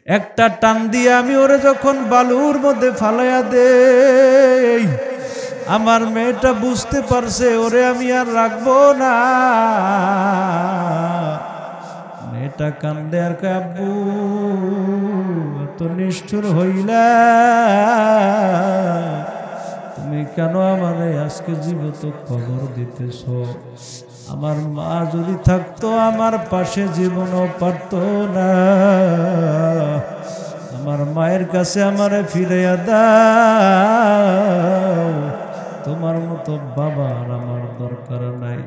একটা টান দিয়ে আমি ওরে যখন বালুর মধ্যে ফালাইয়া দেই, আমার মেয়েটা বুঝতে পারছে ওরে আমি আর রাখবো না। মেয়েটা কান্দে আর কয়, আব্বু এত নিষ্ঠুর হইলা, তুমি কেন আমারে আজকে জীবিত খবর দিতেছ? আমার মা যদি থাকতো আমার পাশে জীবনও পারতো না। আমার মায়ের কাছে আমারে ফিরাইয়া দাও, তোমার মতো বাবার আমার দরকার নাই।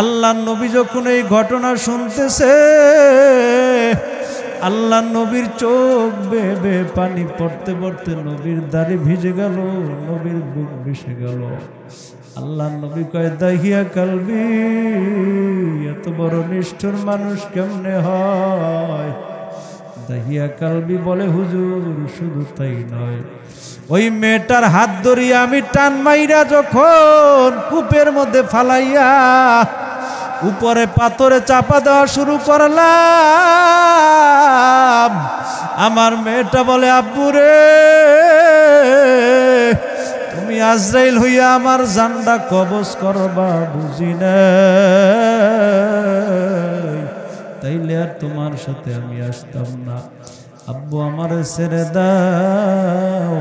আল্লাহ নবী যখন এই ঘটনা শুনতেছে, আল্লাহ নবীর চোখ বেয়ে বেয়ে পানি পড়তে পড়তে নবীর দাড়ি ভিজে গেল, নবীর বুক ভেসে গেল। আল্লাহ নবী কয়, দাহিয়া কালবি, এত বড় নিষ্ঠুর মানুষ কেমনে হয়? দাহিয়া কালবি বলে, হুজুর শুধু তাই নয়, ওই মেয়েটার হাত ধরিয়া আমি টান মাইরা যখন কূপের মধ্যে ফালাইয়া উপরে পাথরে চাপা দেওয়া শুরু করলাম, আমার মেয়েটা বলে, আব্বু রে, তুমি আজরাইল হইয়া আমার জানটা কবজ করবা বুঝি না, তাইলে আর তোমার সাথে আমি আসতাম না। আব্বু আমারে ছেড়ে দাও,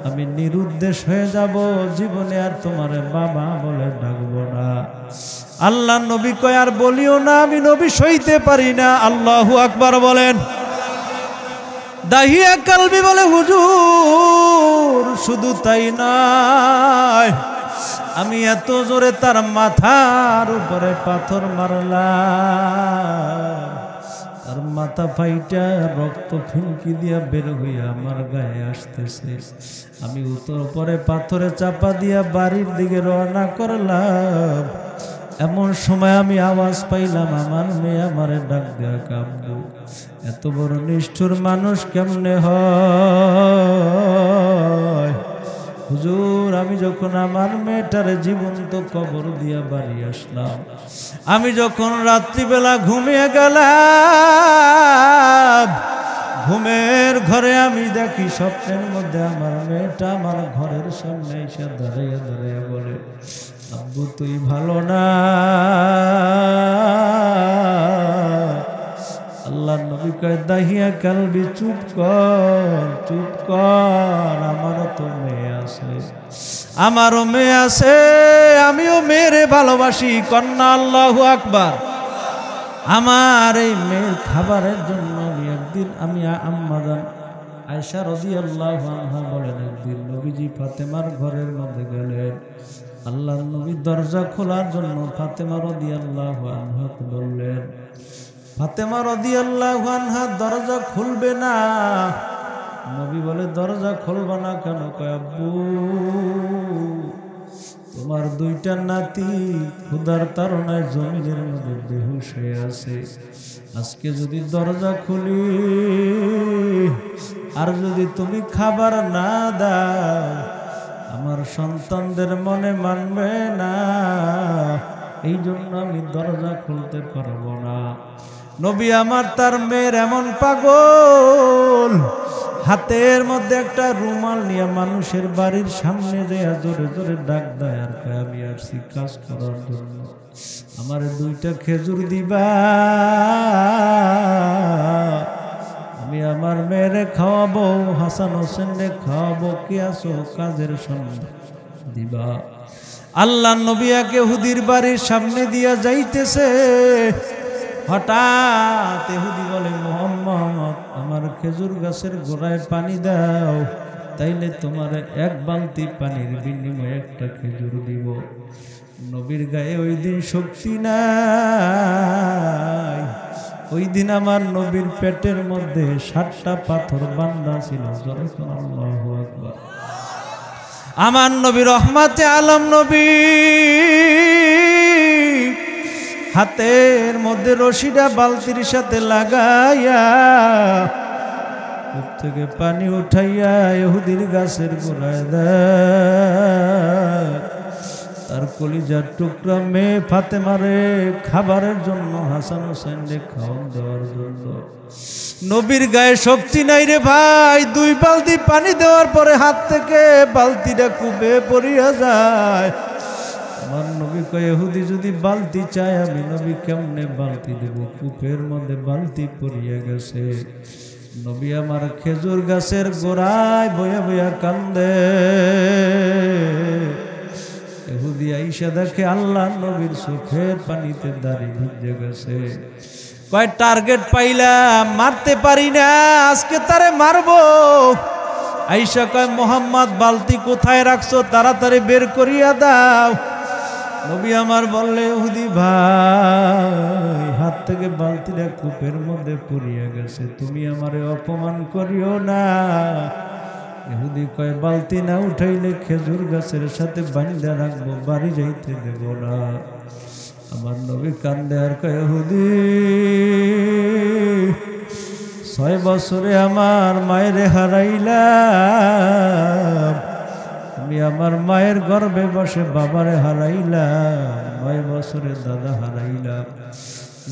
আমি নিরুদ্দেশ হয়ে যাব, জীবনে আর তোমারে বাবা বলে ডাকবো না। আল্লাহ নবী কয়, আর বলিও না, আমি নবী সইতে পারি না। আল্লাহু আকবার বলেন। দাহিয়া কালবি বলে, হুজুর শুধু তাই নয়, আমি এত জোরে তার মাথার উপরে পাথর মারলাম, তার মাথা ফাইটা রক্ত ফিনকি দিয়া বের হইয়া আমার গায়ে আসতেছে। আমি উপরে পাথরে চাপা দিয়া বাড়ির দিকে রওনা করলাম। এমন সময় আমি আওয়াজ পাইলাম, আমার মেয়ে আমারে ডাক দেয়া, আব্বু এত বড় নিষ্ঠুর মানুষ কেমনে হয়? হুজুর আমি যখন আমার মেয়েটারে জীবন্ত কবর দিয়া বাড়ি আসলাম, আমি যখন রাত্রিবেলা ঘুমিয়ে গেলাম, ঘুমের ঘরে আমি দেখি স্বপ্নের মধ্যে আমার মেয়েটা আমার ঘরের সামনে এসে দাঁড়িয়ে দাঁড়িয়ে বলে, আব্বু তুই ভালো না। আল্লাহ নবী কয়, দাহিয়া কালবি চুপ কর, চুপ কর, আমারও তো মেয়ে আছে, আমারও মেয়ে আছে, আমিও মেয়েরে ভালোবাসি। কন্যা আল্লাহু আকবার। আমার এই মেয়ের খাবারের জন্য আমি আম্মাজান আয়েশা রাদিয়াল্লাহু আনহা বলেন, একদিন নবীজি ফাতেমার ঘরের মধ্যে গেলেন। আল্লাহর নবী দরজা খোলার জন্য ফাতেমা রাদিয়াল্লাহু আনহাকে বললেন। ফাতেমা রাদিয়াল্লাহু আনহা দরজা খুলবে না। নবী বলে, দরজা খুলবে না কেন? কয়, আব্বু তোমার দুইটা নাতি ক্ষুধার তাড়নায় জমিনের মধ্যে বেহুশ হয়ে আছে, আজকে যদি দরজা খুলি আর যদি তুমি খাবার না দাও, আমার সন্তানদের মনে মানবে না, এই জন্য আমি দরজা খুলতে পারবো না। নবী আমার তার মেয়ের এমন পাগল, হাতের মধ্যে একটা রুমাল নিয়ে মানুষের বাড়ির সামনে দেয়া জোরে জোরে ডাক দেয়, আর আমি আসছি কাজ করার জন্য, আমার দুইটা খেজুর দিবা, আমি আমার মেয়েরে খাওয়াবো, হাসান হোসেনরে খাওয়াবো, কি আসো কাজের সঙ্গে দিবা। আল্লাহ নবী এক ইহুদির বাড়ির সামনে দিয়া যাইতেছে, হঠাৎ ইহুদি বলে, মুহাম্মদ আমার খেজুর গাছের গোড়ায় পানি দাও, তাইলে তোমার এক বালতি পানির বিনিময়ে একটা খেজুর দিব। নবীর গায়ে ওই দিন শক্তি নাই, ওই দিন আমার নবীর পেটের মধ্যে 7টা পাথর বান্ধা ছিল। আল্লাহু আকবার। আমার নবী রহমাতে আলম নবী হাতের মধ্যে রশিটা বালতির সাথে লাগাইয়া থেকে পানি উঠাইয়া ইহুদির গাছের গোড়ায় দেয়। তার কলিজার টুকরা মেয়ে ফাতেমারে খাবারের জন্য, হাসান হোসেনরে খাওয়ান দেওয়ার জন্য। নবীর গায়ে শক্তি নাই রে ভাই, 2 বালতি পানি দেওয়ার পরে হাত থেকে বালতিটা কূপে পড়িয়া যায়। আমার নবী কয়, ইহুদি যদি বালতি চায় আমি নবী কেমনে বালতি দেব? কূপের মধ্যে বালতি পড়িয়া গেছে। নবী আমার খেজুর গাছের গোড়ায় বইয়া বইয়া কান্দে। ইহুদি আইসা দেখে আল্লাহ নবীর চোখের পানিতে দাঁড়িয়ে ভিজে গেছে। কয়, টার্গেট পাইলাম, মারতে পারি না, আজকে তারে মারবো। আইসা কয়, মোহাম্মদ বালতি কোথায় রাখছো? তাড়াতাড়ি বের করিয়া দাও। নবী আমার বললে, ইহুদি ভাই, হাত থেকে বালতিটা কূপের মধ্যে পড়িয়া গেছে, তুমি আমারে অপমান করিও না। ইহুদি কয়, বালতি না উঠাইলে খেজুর গাছের সাথে বাঁধা রাখবো, বাড়ি যাইতে দেব না। আমার নবী কান্দে আর কয়, ইহুদি 6 বছরে আমার মায়ের হারাইলাম, আমি আমার মায়ের গর্ভে বসে বাবারে হারাইলাম, 9 বছরে দাদা হারাইলাম।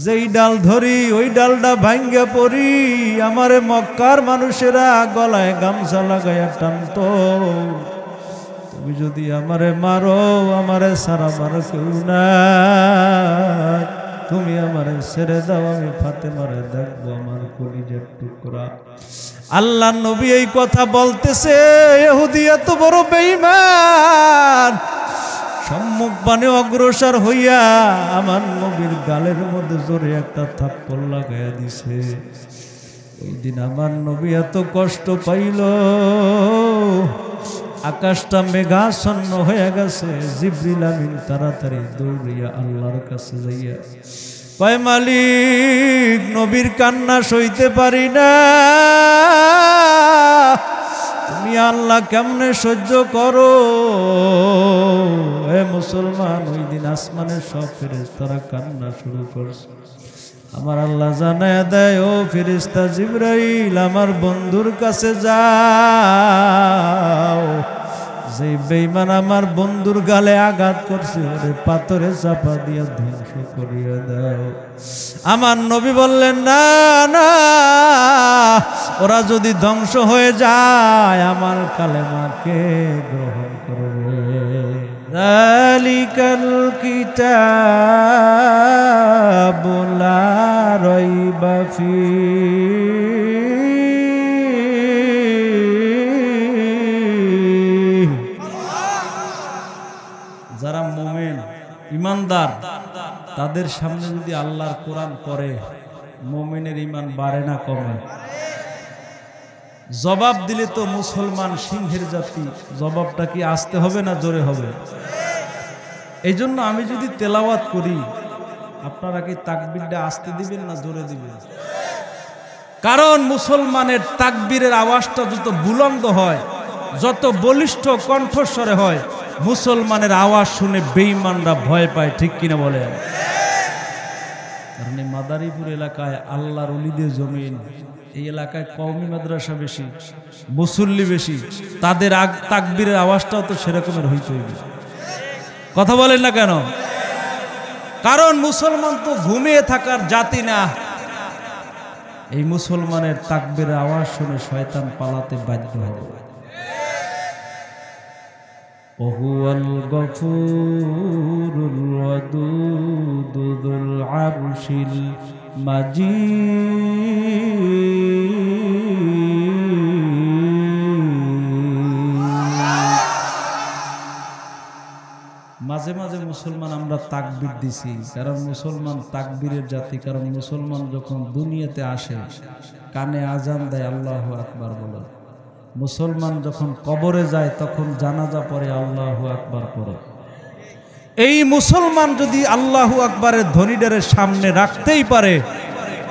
যেই ডাল ধরি ওই ডালটা ভাঙ্গা পড়ি, আমারে মক্কার মানুষেরা গলায় গামছা লাগাইয়া টানতো। তুমি যদি আমারে মারো, আমারে সারা মারো কেউ না, তুমি আমারে ছেড়ে দাও, আমি ফাতেমারে দেখবো, আমার কলিজার টুকরা। আল্লাহ নবী এই কথা বলতেছে, ইহুদি এত বড় বেঈমান, সম্মুখ বানে অগ্রসর হইয়া আমার নবীর গালের মধ্যে জোরে একটা থাপ্পড় লাগাইয়া দিছে। ওই দিন আমার নবী এত কষ্ট পাইল, আকাশটা মেঘাচ্ছন্ন হয়ে গেছে। জিবরিল আমিন তাড়াতাড়ি দৌড়িয়া আল্লাহর কাছে যাইয়া কয়, মালিক, নবীর কান্না সইতে পারি না, তুমি আল্লাহ কেমনে সহ্য করো? হে মুসলমান, ওই দিন আসমানের সব ফেরেশতারা কান্না শুরু করছে। আমার আল্লাহ জানায়া দেয়, ও ফেরেশতা জিবরাইল, আমার বন্ধুর কাছে যাও, যে বেঈমান আমার বন্ধুর গালে আঘাত করছে ওরে পাথরে চাপা দিয়া ধ্বংস করিয়া দাও। আমার নবী বললেন, না না, ওরা যদি ধ্বংস হয়ে যায় আমার কালেমাকে গ্রহণ করবে। যালিকাল কিতাবু লা রাইবা ফীহি যারা মুমিন ইমানদার তাদের সামনে যদি আল্লাহর কোরআন পড়ে মুমিনের ঈমান বাড়ে না কমে? জবাব দিলে তো মুসলমান সিংহের জাতি, জবাবটা কি আসতে হবে না জোরে হবে? এই জন্য আমি যদি তেলাওয়াত করি আপনারা কি তাকবীরটা আসতে দিবেন না জোরে দিবেন? কারণ মুসলমানের তাকবীরের আওয়াজটা যত বুলন্দ হয়, যত বলিষ্ঠ কণ্ঠস্বরে হয়, মুসলমানের আওয়াজ শুনে বেঈমানরা ভয় পায়, ঠিক কিনা বলেন? কারণ এই মাদারীপুর এলাকায় আল্লাহর ওলিদের জমিন, এই এলাকায় কওমি মাদ্রাসা বেশি, মুসল্লি বেশি, তাদের তাকবীরের আওয়াজটাও তো সেরকমের হইতে হইবে। কথা বলেন না কেন? কারণ মুসলমান তো ঘুমিয়ে থাকার জাতি না। এই মুসলমানের তাকবীরের আওয়াজ শুনে শয়তান পালাতে বাধ্য হবে। ওহুয়াল গফুরুল ওয়াদুদ যুল আরশিল মাজিদ। মাঝে মাঝে মুসলমান আমরা তাকবীর দিছি, কারণ মুসলমান তাকবীরের জাতি। কারণ মুসলমান যখন দুনিয়াতে আসে কানে আজান দেয় আল্লাহু আকবার বলে, মুসলমান যখন কবরে যায় তখন জানাজা পড়ে আল্লাহু আকবার পড়ে। এই মুসলমান যদি আল্লাহু আকবারের ধ্বনিটারে সামনে রাখতেই পারে,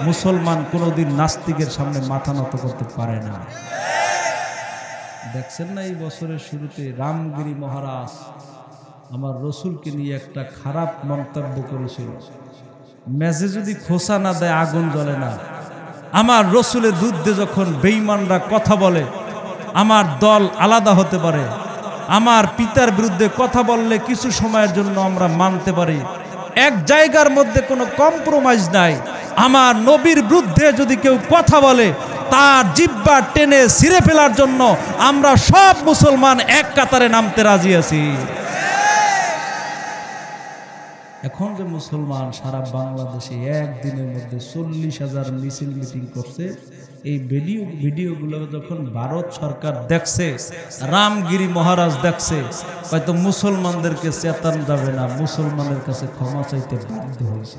মুসলমান কোনোদিন নাস্তিকের সামনে মাথা নত করতে পারে না। দেখছেন না এই বছরের শুরুতে রামগিরি মহারাজ আমার রসুলকে নিয়ে একটা খারাপ মন্তব্য করেছিল। মেজে যদি খোসা না দেয় আগুন জ্বলে না। আমার রসুলের বিরুদ্ধে যখন বেঈমানরা কথা বলে আমার দল আলাদা হতে পারে, আমার পিতার বিরুদ্ধে কথা বললে কিছু সময়ের জন্য আমরা মানতে পারি, এক জায়গার মধ্যে কোনো কম্প্রোমাইজ নাই। আমার নবীর বিরুদ্ধে যদি কেউ কথা বলে তার জিহ্বা টেনে ছিঁড়ে ফেলার জন্য আমরা সব মুসলমান এক কাতারে নামতে রাজি আছি। এখন যে মুসলমান সারা বাংলাদেশে একদিনের মধ্যে 40,000 মিছিল মিটিং করছে, এই ভিডিওগুলো যখন ভারত সরকার দেখছে, রামগিরি মহারাজ দেখছে, হয়তো মুসলমানদেরকে চেতানো যাবে না, মুসলমানের কাছে ক্ষমা চাইতে বাধ্য হয়েছে।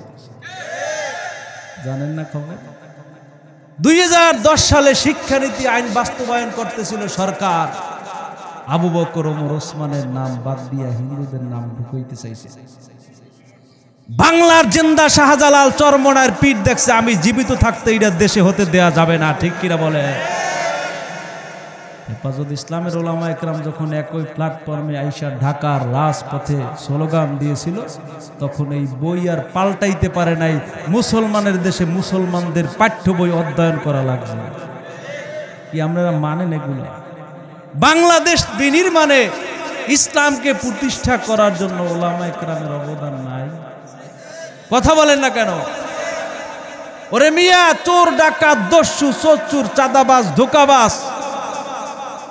জানেন না খবর? 2010 সালে শিক্ষানীতি আইন বাস্তবায়ন করতেছিল সরকার, আবু বকর ওমর ওসমানের নাম বাদ দিয়া হিন্দুদের নাম ঢুকাইতে চাইছে। বাংলার জিন্দা শাহজালাল চরমনার পিঠ দেখছে, আমি জীবিত থাকতে এটা দেশে হতে দেয়া যাবে না, ঠিক কিনা বলে? হেফাজত ইসলামের ওলামা একরাম যখন একই প্ল্যাটফর্মে আইসা ঢাকার রাজপথে স্লোগান দিয়েছিল, তখন এই বই আর পাল্টাইতে পারে নাই। মুসলমানের দেশে মুসলমানদের পাঠ্য বই অধ্যয়ন করা লাগবে। কি আপনারা মানেন এগুলো? বাংলাদেশ বিনির্মাণে ইসলামকে প্রতিষ্ঠা করার জন্য ওলামা একরামের অবদান নাই? কথা বলেন না কেন? ওরে মিয়া, চোর ডাকাত দস্যু চোর চাঁদাবাজ ধোকাবাজ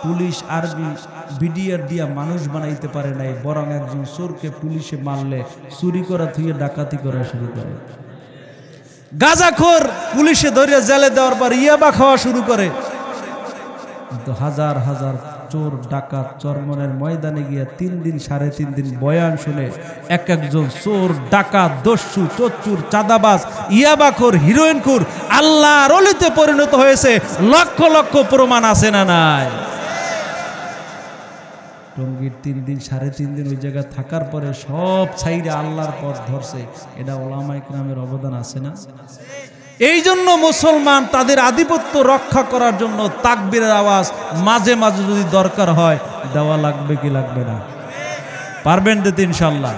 পুলিশ আর্মি বিডিআর দিয়া মানুষ বানাইতে পারে নাই, বরং একজন চোরকে পুলিশে মারলে চুরি করা থেকে ডাকাতি করা শুরু করে। গাঁজাখোর পুলিশে ধরে জেলে দেওয়ার পর ইয়াবা খাওয়া শুরু করে। কিন্তু হাজার হাজার চোর ডাকাত চরমনের ময়দানে গিয়া 3 দিন 3.5 দিন বয়ান শুনে এক একজন চোর ডাকাত দস্যু চোর চাঁদাবাজ ইয়াবাখোর হিরোইনখোর আল্লাহর ওলিতে পরিণত হয়েছে। লক্ষ লক্ষ প্রমাণ আছে না নাই? টঙ্গীর 3 দিন 3.5 দিন ওই জায়গায় থাকার পরে সব ছাইরে আল্লাহর পথ ধরছে। এটা ওলামা ইকরামের অবদান আছে না? এই জন্য মুসলমান তাদের আধিপত্য রক্ষা করার জন্য তাকবীরের আওয়াজ মাঝে মাঝে যদি দরকার হয় দেওয়া লাগবে কি লাগবে না? পারবেন দিতে ইনশাল্লাহ।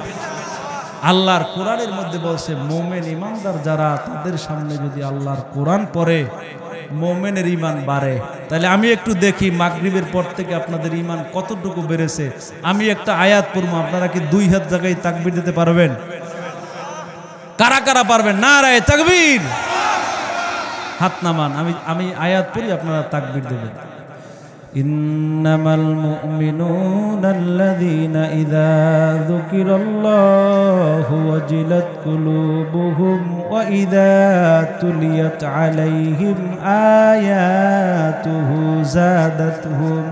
আল্লাহর কোরআনের মধ্যে বলছে, মুমিন ইমানদার যারা, তাদের সামনে যদি আল্লাহর কোরআন পড়ে মুমিনের ঈমান বাড়ে। তাহলে আমি একটু দেখি মাগরিবের পর থেকে আপনাদের ঈমান কতটুকু বেড়েছে। আমি একটা আয়াত পড়বো, আপনারা কি 2 হাত জায়গায় তাকবীর দিতে পারবেন? কারা কারা পারবেন? নারায়ে তাকবীর, হাত নামান। আমি আয়াত পড়ি, আপনারা তাকবীর দেবেন। ইন্নামাল মুমিনুনাল্লাযীনা ইযা যুকিরাল্লাহু ওয়াজিলাত কুলুবুহুম ওয়া ইযা তুলিয়াত আলাইহিম আয়াতুহু যাদাতহুম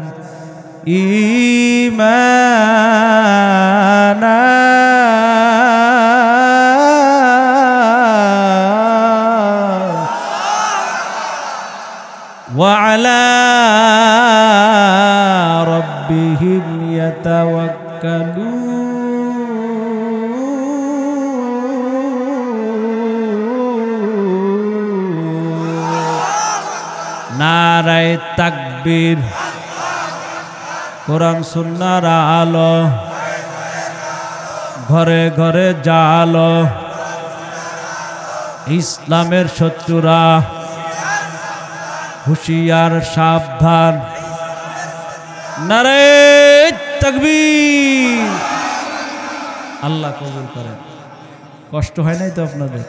ঈমানা وعلى ربهم يتوكلون। নারায়ে তাকবীর। কোরআন সুন্নাহর আলো ঘরে ঘরে জালো, ইসলামের শত্রুরা হুশিয়ার সাবধান। নারায়ে তাকবীর। আল্লাহ কবুল করেন। কষ্ট হয় নাই তো আপনাদের?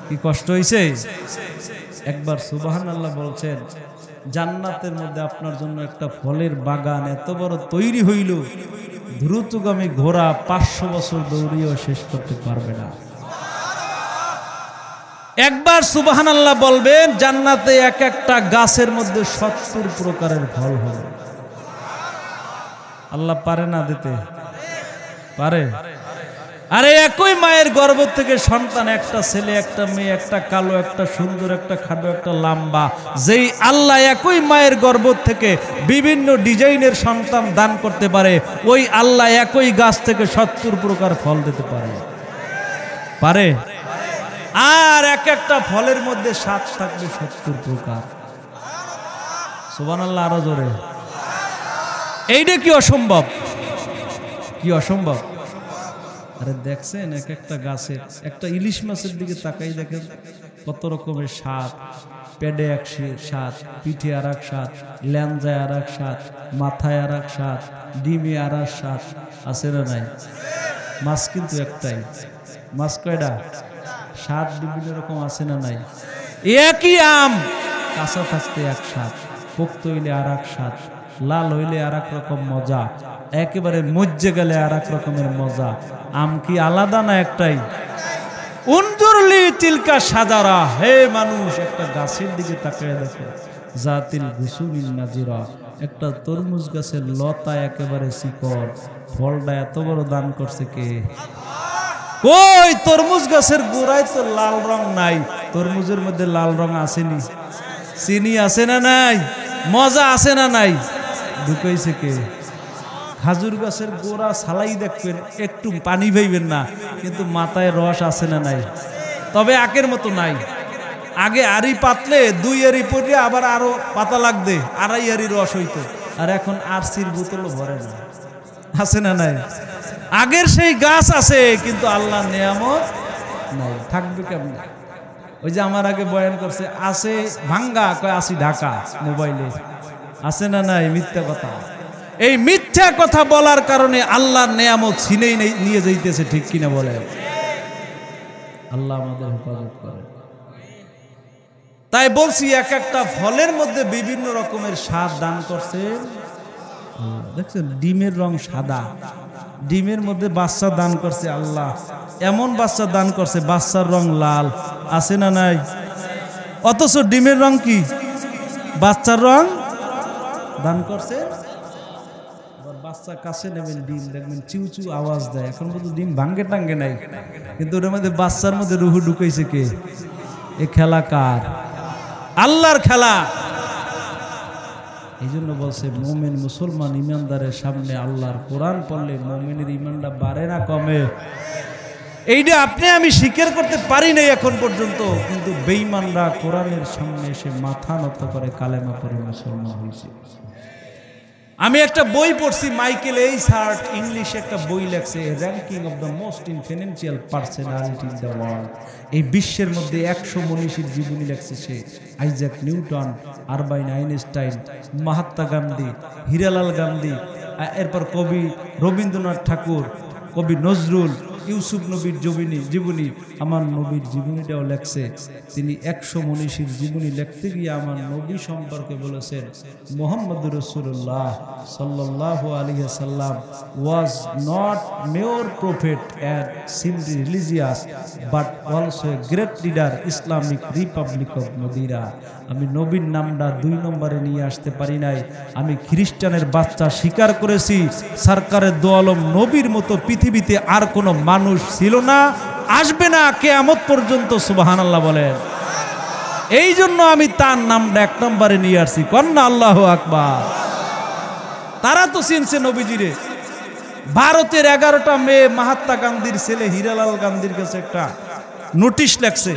কি কষ্ট হয়েছে? একবার সুবহানাল্লাহ বলছেন, জান্নাতের মধ্যে আপনার জন্য একটা ফলের বাগান এত বড় তৈরি হইল, দ্রুতগামী ঘোড়া 500 বছর দৌড়িয়েও শেষ করতে পারবে না। একবার সুবহানাল্লাহ বলবেন, জান্নাতে এক একটা গাছের মধ্যে 70 প্রকারের ফল হবে। আল্লাহ পারে না দিতে? পারে। আরে একই মায়ের গর্ভ থেকে সন্তান, একটা ছেলে একটা মেয়ে, একটা কালো একটা সুন্দর একটা খাটো একটা লম্বা, যেই আল্লাহ একই মায়ের গর্ভ থেকে বিভিন্ন ডিজাইনের সন্তান দান করতে পারে, ওই আল্লাহ একই গাছ থেকে 70 প্রকার ফল দিতে পারে। পারে। আর এক একটা ফলের মধ্যে স্বাদ থাকবে 70 প্রকার। সুবহানাল্লাহ, আরো জোরে। এইটা কি অসম্ভব? কি অসম্ভব? আরে দেখছেন এক একটা গাছে, একটা ইলিশ মাছের দিকে তাকাই দেখেন কত রকমের স্বাদ, পেডে এক স্বাদ, পিঠে আর এক স্বাদ, ল্যাঞ্জায় আর এক স্বাদ, মাথায় আর এক স্বাদ, ডিমে আর এক স্বাদ, আছে না নাই? মাছ কিন্তু একটাই, মাছ কয়টা? স্বাদ বিভিন্ন রকম আছে না নাই? একই আম, কাঁচা থাকতে এক স্বাদ, পোক্ত হইলে আর এক স্বাদ, লাল হইলে আর এক রকম মজা, একেবারে মজ্জে গেলে আর এক রকমের মজা। আম কি আলাদা না একটাই? উনজুরলি তিলকা সাজারা, হে মানুষ একটা গাছের দিকে তাকিয়ে দেখো, জাতিল গুসুমিন নাজিরা, একটা তরমুজ গাছের লতা একেবারে শিকড়, ফলটা এত বড় দান করছে কে? কই তরমুজ গাছের গোড়ায় তো লাল রং নাই, তরমুজের মধ্যে লাল রং আসেনি, চিনি আছে না নাই, মজা আছে না নাই, ঢুকাইছে কে? খাজুর গাছের গোড়া ছালাই দেখবেন, একটু পানি পাইবেন না, কিন্তু মাথায় রস আছে না নাই? তবে আগের মতো নাই। আগে আড়ি পাতলে 2 আড়ি পরে আবার আরো পাতা লাগবে, 2.5 আড়ি রস হইতো, আর এখন আরসির বোতলও ভরে না, আছে না নাই? আগের সেই গাছ আছে, কিন্তু আল্লাহর নিয়ামত নাই, থাকবে কেমন? ওই যে আমার আগে বয়ান করছে, আছে ভাঙ্গা, কয় আসি ঢাকা, মোবাইলে আছে না নাই? মিথ্যা কথা। এই মিথ্যা কথা বলার কারণে আল্লাহর নিয়ামত ছিনেই নিয়ে যাইতেছে, ঠিক কিনা বলে? আল্লাহ আমাদের হেফাজত করে। তাই বলছি, এক একটা ফলের মধ্যে বিভিন্ন রকমের স্বাদ দান করছে। দেখছেন ডিমের রং সাদা, ডিমের মধ্যে বাচ্চা দান করছে আল্লাহ, এমন বাচ্চা দান করছে বাচ্চার রং লাল, আছে না নাই? অথচ ডিমের রং কি? বাচ্চার রং দান করছে। বাচ্চা কাছে নেবেন, ডিম দেখবেন চিউচু আওয়াজ দেয়, এখন কিন্তু ডিম ভাঙ্গে টাঙ্গে নাই, কিন্তু ওর মধ্যে বাচ্চার মধ্যে রুহু ঢুকাইছে কে? এ খেলা কার? আল্লাহর খেলা। এই জন্য বলছে মুমিন মুসলমান ইমানদারের সামনে আল্লাহর কোরআন পড়লে মুমিনের ইমানটা বাড়ে না কমে? এইটা আপনি আমি স্বীকার করতে পারি নাই এখন পর্যন্ত, কিন্তু বেঈমানরা কোরআনের সামনে এসে মাথা নত করে কালেমা পড়ে মুসলমান হয়েছে। আমি একটা বই পড়ছি, মাইকেল এইসার্ট ইংলিশে একটা বই লেখছে, ranking of the most influential personality in the world. এই বিশ্বের মধ্যে 100 মনীষীর জীবনী লেখছে সে। Isaac Newton, Albert Einstein, Mahatma Gandhi, Hiralal Gandhi, এরপর কবি রবীন্দ্রনাথ ঠাকুর, কবি নজরুল, ইউসুফ নবীর জীবনী, আমার নবীর জীবনীটাও লেখছে। তিনি 100 মনীষীর জীবনী লিখতে গিয়ে আমার নবী সম্পর্কে বলেছেন, মুহাম্মদুর রাসূলুল্লাহ সাল্লাল্লাহু আলাইহি ওয়াসাল্লাম was not mere prophet and simply religious but also a great leader Islamic republic of Medina. আমি নবীর নামটা 2 নম্বরে নিয়ে আসতে পারি নাই। আমি খ্রিস্টানের বাচ্চা স্বীকার করেছি, সরকারের দো আলম নবীর মতো পৃথিবীতে আর কোনো মানুষ ছিল না, আসবে না কিয়ামত পর্যন্ত। সুবহানাল্লাহ বলেন। এই জন্য আমি তার নামটা 1 নম্বরে নিয়ে আসছি। কন্যা আল্লাহু আকবার। তারা তো চিনছে নবীজিরে। ভারতের 11টা মেয়ে মহাত্মা গান্ধীর ছেলে হীরালাল গান্ধীর কাছে একটা নোটিশ লেখছে,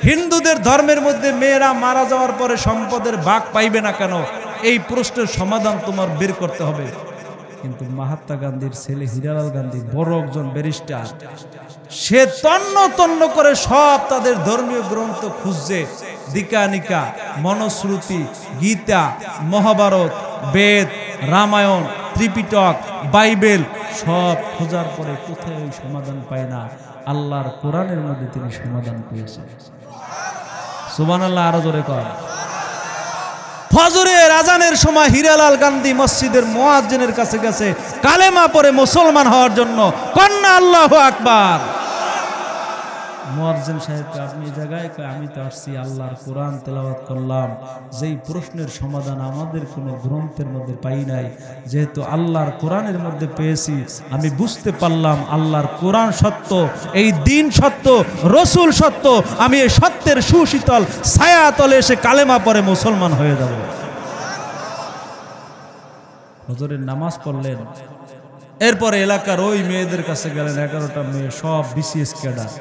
হিন্দুদের ধর্মের মধ্যে মেয়েরা মারা যাওয়ার পরে সম্পদের ভাগ পাইবে না কেন, এই প্রশ্নের সমাধান তোমার বের করতে হবে। কিন্তু মহাত্মা গান্ধীর ছেলে হীরালাল গান্ধী বড় একজন ব্যারিস্টার, সে তন্ন তন্ন করে সব তাদের ধর্মীয় গ্রন্থ খুঁজছে, দীকানিকা, মনুস্মৃতি, গীতা, মহাভারত, বেদ, রামায়ণ, ত্রিপিটক, বাইবেল সব খোঁজার পরে কোথায় ওই সমাধান পায় না। আল্লাহর কোরআনের মধ্যে তিনি সমাধান পেয়েছেন। সুবহানাল্লাহ, আরো জোরে কর। ফজরের আজানের সময় হীরালাল গান্ধী মসজিদের মুয়াজ্জিনের কাছে গেছে কালেমা পড়ে মুসলমান হওয়ার জন্য। কন্যা আল্লাহু আকবার। মুয়াজ্জিন সাহেবকে, আপনি এই জায়গায়? আমি তো আসছি আল্লাহর কোরআন তেলাওয়াত করলাম, যেই প্রশ্নের সমাধান আমাদের কোনো গ্রন্থের মধ্যে পাই নাই, যেহেতু আল্লাহর কোরআনের মধ্যে পেয়েছি, আমি বুঝতে পারলাম আল্লাহর কোরআন সত্য, এই দিন সত্য, রসুল সত্য। আমি এই সত্যের সুশীতল ছায়া তলে এসে কালেমা পড়ে মুসলমান হয়ে যাব। ফজরের নামাজ পড়লেন, এরপরে এলাকার ওই মেয়েদের কাছে গেলেন, 11টা মেয়ে সব বিসিএস ক্যাডার।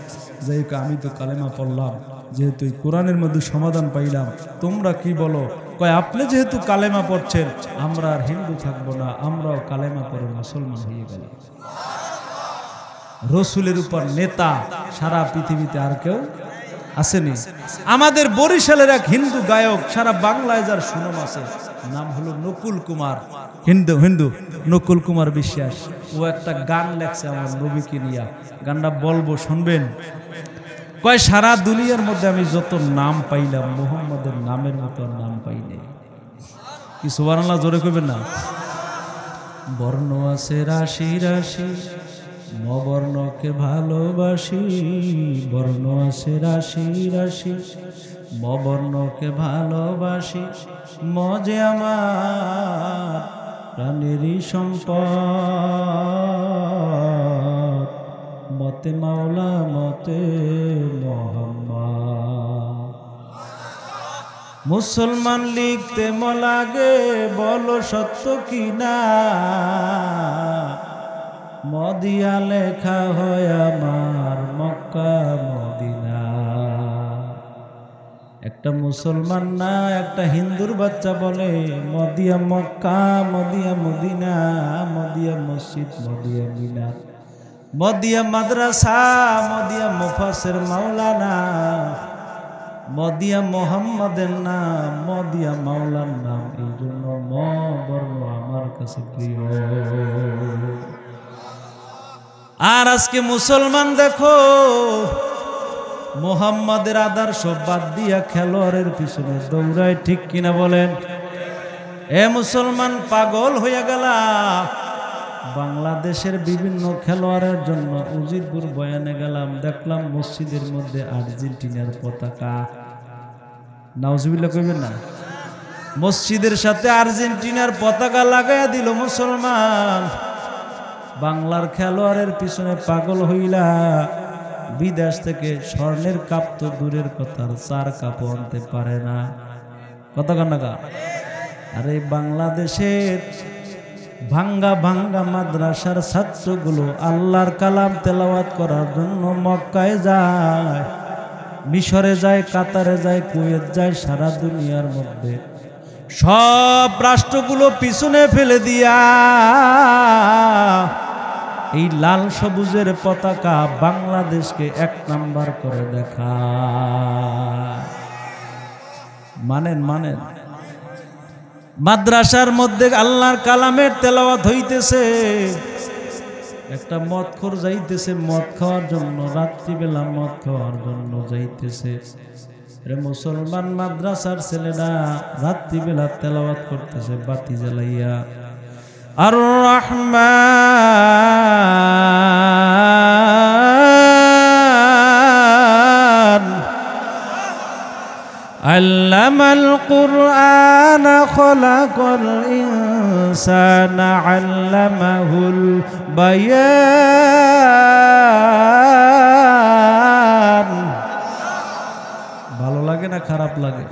যাই হোক, আমি তো কালেমা পড়লাম, যেহেতু এই কোরআনের মধ্যে সমাধান পাইলাম, তোমরা কি বলো? কয়, আপনি যেহেতু কালেমা পড়ছেন, আমরা আর হিন্দু থাকবো না, আমরাও কালেমা পড়ে মুসলমান হয়ে গেল। রসুলের উপর নেতা সারা পৃথিবীতে আর কেউ আসেনি? আমাদের বরিশালের এক হিন্দু গায়ক, সারা বাংলায় যার সুনাম আছে, নাম হলো নকুল কুমার, হিন্দু নকুল কুমার বিশ্বাস। ও একটা গান লেখছে আমার নবীকে নিয়া, গানটা বলবো, শুনবেন? কয় সারা দুনিয়ার মধ্যে আমি যত নাম পাইলাম, মুহাম্মদের নামের মতো নাম পাইনি। কি সুবহানাল্লাহ, জোরে কইবেন না? বর্ণ আছে রাশি রাশি, মবর্ণকে ভালোবাসি। বর্ণ আছে রাশি রাশি, মবর্ণকে ভালোবাসি। মজে আমার প্রাণেরই সম্পদ, মতে মাওলা মতে মোহাম্মদ। মুসলমান লিখতে লাগে, বলো সত্য কি না? মদিয়া লেখা হয় আমার মক্কা মদিনা। একটা মুসলমান না, একটা হিন্দুর বাচ্চা বলে মদিয়া মক্কা, মদিয়া মদিনা, মদিয়া মসজিদ, মদিয়া মিনার, মদিয়া মাদ্রাসা, মদিয়া মুফাসসির মাওলানা, মদিয়া মোহাম্মদের নাম, মদিয়া মাওলার নাম। এই জন্য ম বর্ণ আমার কাছে প্রিয়। আর আজকে মুসলমান দেখো, মোহাম্মদের আদর্শ বাদ দিয়া খেলোয়াড়ের পিছনে দৌড়ায়, ঠিক কিনা বলেন? এ মুসলমান পাগল হইয়া গেলা। বাংলাদেশের বিভিন্ন খেলোয়াড়ের জন্য উজিরপুর বয়ানে গেলাম, দেখলাম মসজিদের মধ্যে আর্জেন্টিনার পতাকা। নাউজুবিল্লাহ কইবেন না? মসজিদের সাথে আর্জেন্টিনার পতাকা লাগাইয়া দিল মুসলমান। বাংলার খেলোয়াড়ের পিছনে পাগল হইলা, বিদেশ থেকে স্বর্ণের কাপ তো দূরের কথা, 4 কাপ আনতে পারে না। কত কান্নাকা? আরে বাংলাদেশের ভাঙ্গা ভাঙ্গা মাদ্রাসার ছাত্রগুলো আল্লাহর কালাম তেলাওয়াত করার জন্য মক্কায় যায়, মিশরে যায়, কাতারে যায়, কুয়েত যায়, সারা দুনিয়ার মধ্যে সব রাষ্ট্রগুলো পিছনে ফেলে দিয়া এই লাল সবুজের পতাকা বাংলাদেশকে 1 নাম্বার করে দেখা। মানেন? মাদ্রাসার মধ্যে আল্লাহর কালামের তেলাওয়াত হইতেছে, একটা মদখোর যাইতেছে মদ খাওয়ার জন্য, রাত্রিবেলা মদ খাওয়ার জন্য যাইতেছে। মুসলমান মাদ্রাসার ছেলেরা রাত্রিবেলা তেলাওয়াত করতেছে বাতি জ্বালাইয়া, আর রহমান আল্লামাল কুরআন খলাকাল ইনসানা আল্লামাহুল বায়ান। ভালো লাগে না খারাপ লাগে?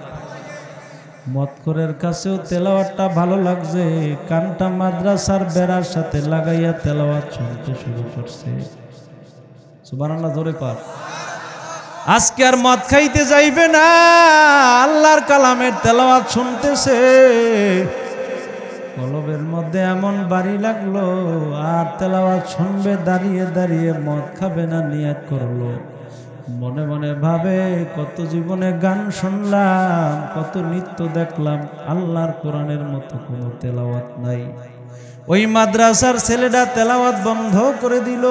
মদখোরের কাছেও তেলাওয়াতটা ভালো লাগছে, কানটা মাদ্রাসার বেড়ার সাথে লাগাইয়া তেলাওয়াত শুনতে শুরু করছে। সুবহানাল্লাহ, জোরে কর। আজকে আর মদ খাইতে যাইবে না, আল্লাহর কালামের তেলাওয়াত শুনতেছে। কলবের মধ্যে এমন বাড়ি লাগলো, আর তেলাওয়াত শুনবে দাঁড়িয়ে দাঁড়িয়ে, মদ খাবে না নিয়ত করলো। মনে মনে ভাবে, কত জীবনে গান শুনলাম, কত নৃত্য দেখলাম, আল্লাহর কোরআনের মতো কোনো তেলাওয়াত নাই। ওই মাদ্রাসার ছেলেটা তেলাওয়াত বন্ধ করে দিল।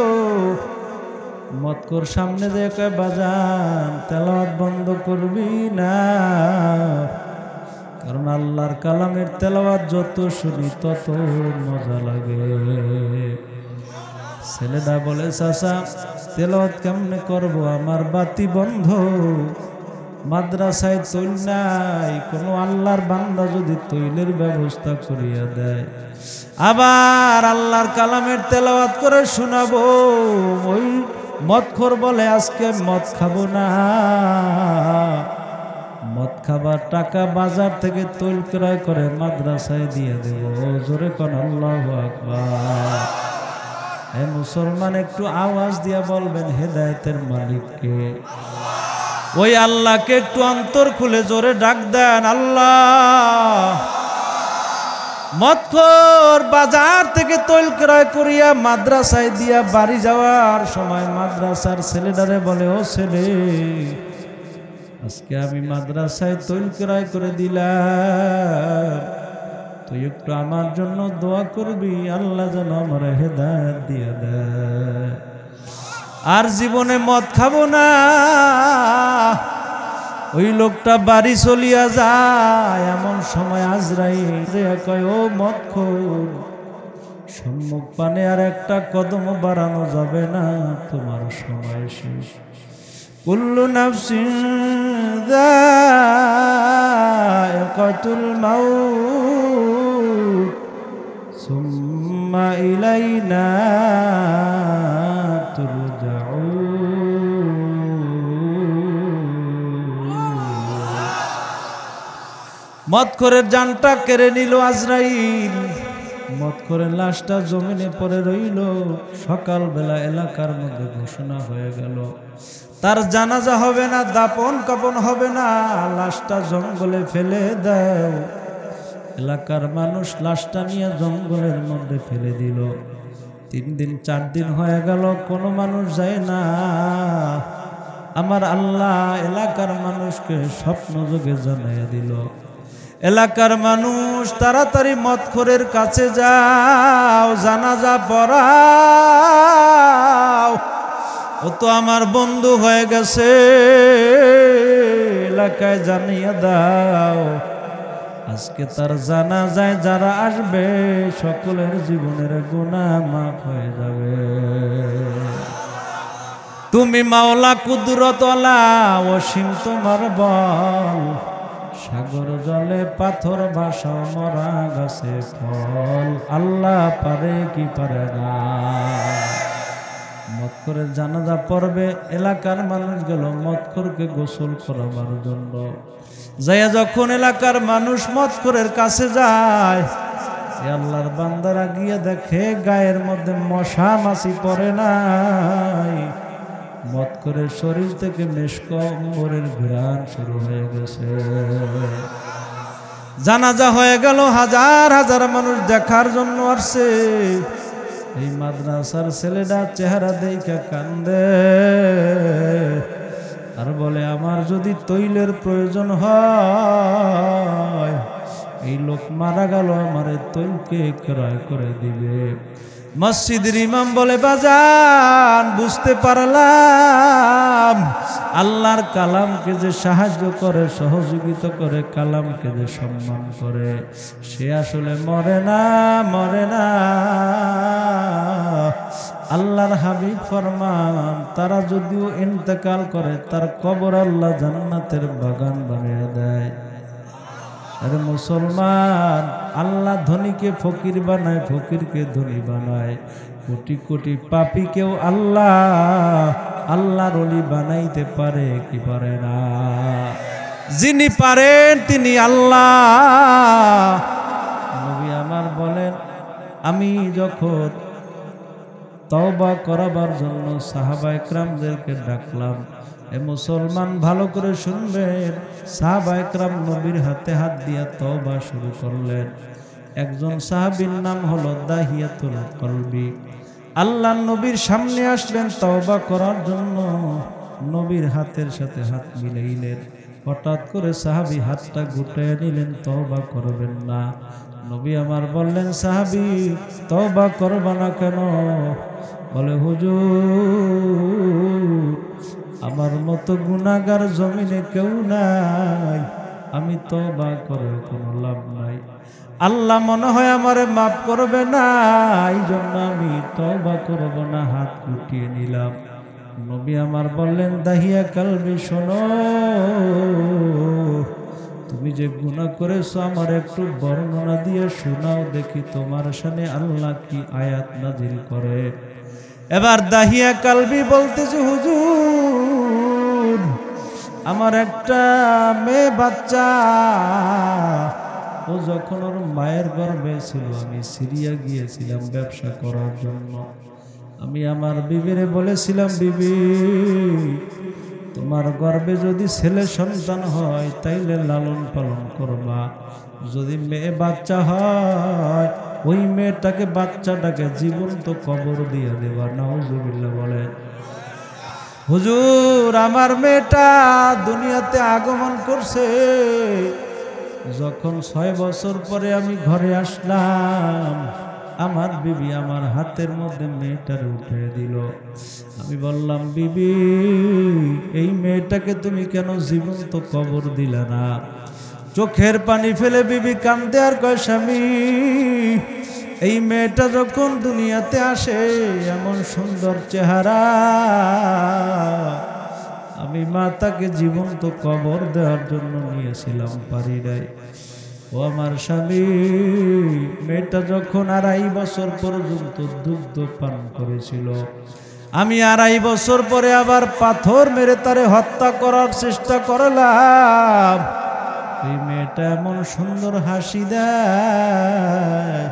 মদখোর সামনে যে কয়, বাজান তেলাওয়াত বন্ধ করবি না, কারণ আল্লাহর কালামের তেলাওয়াত যত শুনি তত মজা লাগে। ছেলেটা বলে, চাচা তেলাওয়াত কেমনে করব, আমার বাতি বন্ধ, মাদ্রাসায় তৈল নাই, কোনো আল্লাহর বান্দা যদি তৈলের ব্যবস্থা করিয়া দেয়, আবার আল্লাহর কালামের তেলাওয়াত করে শোনাবো। ওই মদখোর বলে, আজকে মদ খাবো না, মদ খাবার টাকা বাজার থেকে তৈল ক্রয় করে মাদ্রাসায় দিয়ে দেব। জোরে কোন আল্লাহু আকবার। হে মুসলমান, একটু আওয়াজ দিয়া বলবেন হেদায়েতের মালিককে। ওই আল্লাহকে একটু অন্তর খুলে জোরে ডাক দেন, আল্লাহ। মদখোর বাজার থেকে তৈল ক্রয় করিয়া মাদ্রাসায় দিয়া বাড়ি যাওয়ার সময় মাদ্রাসার ছেলেটারে বলে, ও ছেলে, আজকে আমি মাদ্রাসায় তৈল ক্রয় করে দিলাম, তুই একটু আমার জন্য দোয়া করবি, আল্লাহ যেন আমার হেদায়েত দিয়ে দেয়। আর জীবনে মদ খাবো না। ওই লোকটা বাড়ি চলিয়া যায়, এমন সময় আজরাইল কয়, ও মদখোর, সম্মুখ পানে আর একটা কদম বাড়ানো যাবে না, তোমার সময় শেষ। কুল্লু নাফসিন যায়িকাতুল মাউত সুম্মা ইলাইনা তুরজাউন। মদখোরের জানটা কেড়ে নিল আজরাইল। মদখোরের লাশটা জমিনে পড়ে রইল। সকালবেলা এলাকার মধ্যে ঘোষণা হয়ে গেল, তার জানাজা হবে না, দাপন কাপন হবে না, লাশটা জঙ্গলে ফেলে দাও। এলাকার মানুষ লাশটা নিয়ে জঙ্গলের মধ্যে ফেলে দিল। 3 দিন 4 দিন হয়ে গেল, কোনো মানুষ যায় না। আমার আল্লাহ এলাকার মানুষকে স্বপ্ন যোগে জানাইয়া দিল, এলাকার মানুষ তাড়াতাড়ি মদখোরের কাছে যাও, জানাজা পড়াও, ও তো আমার বন্ধু হয়ে গেছে, এলাকায় জানিয়ে দাও। আজকে তার জানাজায় যারা আসবে সকলের জীবনের গুনাহ মাফ হয়ে যাবে। তুমি মাওলা কুদরতওয়ালা, অসীম তোমার বল, সাগর জলে পাথর ভাষা মরা গাছে ফল, আল্লাহ পারে কি পারে না। মদখোরের জানাজা পড়বে, এলাকার মানুষ গেল মদখোরকে গোসল করাবার জন্য। যাইয়া যখন এলাকার মানুষ মদখোরের কাছে যায়, আল্লাহর বান্দারা গিয়ে দেখে গায়ের মধ্যে মশা মাছি পড়ে নাই, মদখোরের শরীর থেকে মেশক অম্বরের ঘ্রাণ শুরু হয়ে গেছে। জানাজা হয়ে গেল, হাজার হাজার মানুষ দেখার জন্য আসছে। এই মাদ্রাসার ছেলেটা চেহারা দেখে কান্দে আর বলে, আমার যদি তৈলের প্রয়োজন হয়, এই লোক মারা গেল, আমার তৈলকে ক্রয় করে দিবে। মসজিদের ইমাম বলে, বাজান বুঝতে পারলাম আল্লাহর কালামকে যে সাহায্য করে, সহযোগিতা করে, কালামকে যে সম্মান করে, সে আসলে মরে না, মরে না। আল্লাহর হাবিব ফরমান, তারা যদিও ইন্তেকাল করে, তার কবর আল্লাহ জান্নাতের বাগান বানিয়ে দেয়। আরে মুসলমান, আল্লাহ ধনীকে ফকির বানায়, ফকিরকে ধনী বানায়। কোটি কোটি পাপীকেও আল্লাহ আল্লাহর ওলি বানাইতে পারে কি পারে না? যিনি পারেন তিনি আল্লাহ। নবী আমার বলেন, আমি যখন তওবা করাবার জন্য সাহাবায়ে কেরামদেরকে ডাকলাম, এ মুসলমান ভালো করে শুনবেন, সাহাবায়ে কেরাম নবীর হাতে হাত দিয়া তওবা শুরু করলেন। একজন সাহাবীর নাম হলো দাহিয়াতুল কলবি। আল্লাহ নবীর সামনে আসলেন তওবা করার জন্য, নবীর হাতের সাথে হাত মিলাইলেন। হঠাৎ করে সাহাবী হাতটা গুটিয়ে নিলেন, তওবা করবেন না। নবী আমার বললেন, সাহাবী তওবা করবা না কেন? বলে, হুজুর আমার মতো গুনাহগার জমিনে কেউ নাই, আমি তওবা করে কোনো লাভ নাই, আল্লাহ মনে হয় আমারে মাফ করবে না, এই জন্য আমি তওবা করব না, হাত গুটিয়ে নিলাম। নবী আমার বললেন, দাহিয়া কালবি শোনো, তুমি যে গুনাহ করেছো আমার একটু বর্ণনা দিয়ে শোনাও দেখি, তোমার সামনে আল্লাহ কি আয়াত নাজিল করে। এবার দাহিয়া কালবি বলতেছে, হুজুর আমার একটা মেয়ে বাচ্চা, ও যখন ওর মায়ের গর্ভে ছিল, আমি সিরিয়া গিয়েছিলাম ব্যবসা করার জন্য। আমি আমার বিবিরে বলেছিলাম, বিবি তোমার গর্ভে যদি ছেলে সন্তান হয় তাইলে লালন পালন করবা, যদি মেয়ে বাচ্চা হয় ওই মেয়েটাকে বাচ্চাটাকে জীবন্ত কবর দিয়ে দেবা। নাউজুবিল্লাহ বলেন। হুজুর আমার মেয়েটা দুনিয়াতে আগমন করছে যখন 6 বছর পরে আমি ঘরে আসলাম, আমার বিবি আমার হাতের মধ্যে মেয়েটার উঠে দিল। আমি বললাম, বিবি এই মেয়েটাকে তুমি কেন জীবন্ত কবর দিলে না? চোখের পানি ফেলে বিবি কান্দে আর কয়, স্বামী এই মেয়েটা যখন দুনিয়াতে আসে এমন সুন্দর চেহারা, আমি মা তাকে জীবন্ত কবর দেওয়ার জন্য নিয়েছিলাম, পারি নাই। ও আমার স্বামী, মেয়েটা যখন 2.5 বছর পর্যন্ত দুগ্ধ পান করেছিল, আমি 2.5 বছর পরে আবার পাথর মেরে তারে হত্যা করার চেষ্টা করলাম। এই মেয়েটা এমন সুন্দর হাসি দেয়,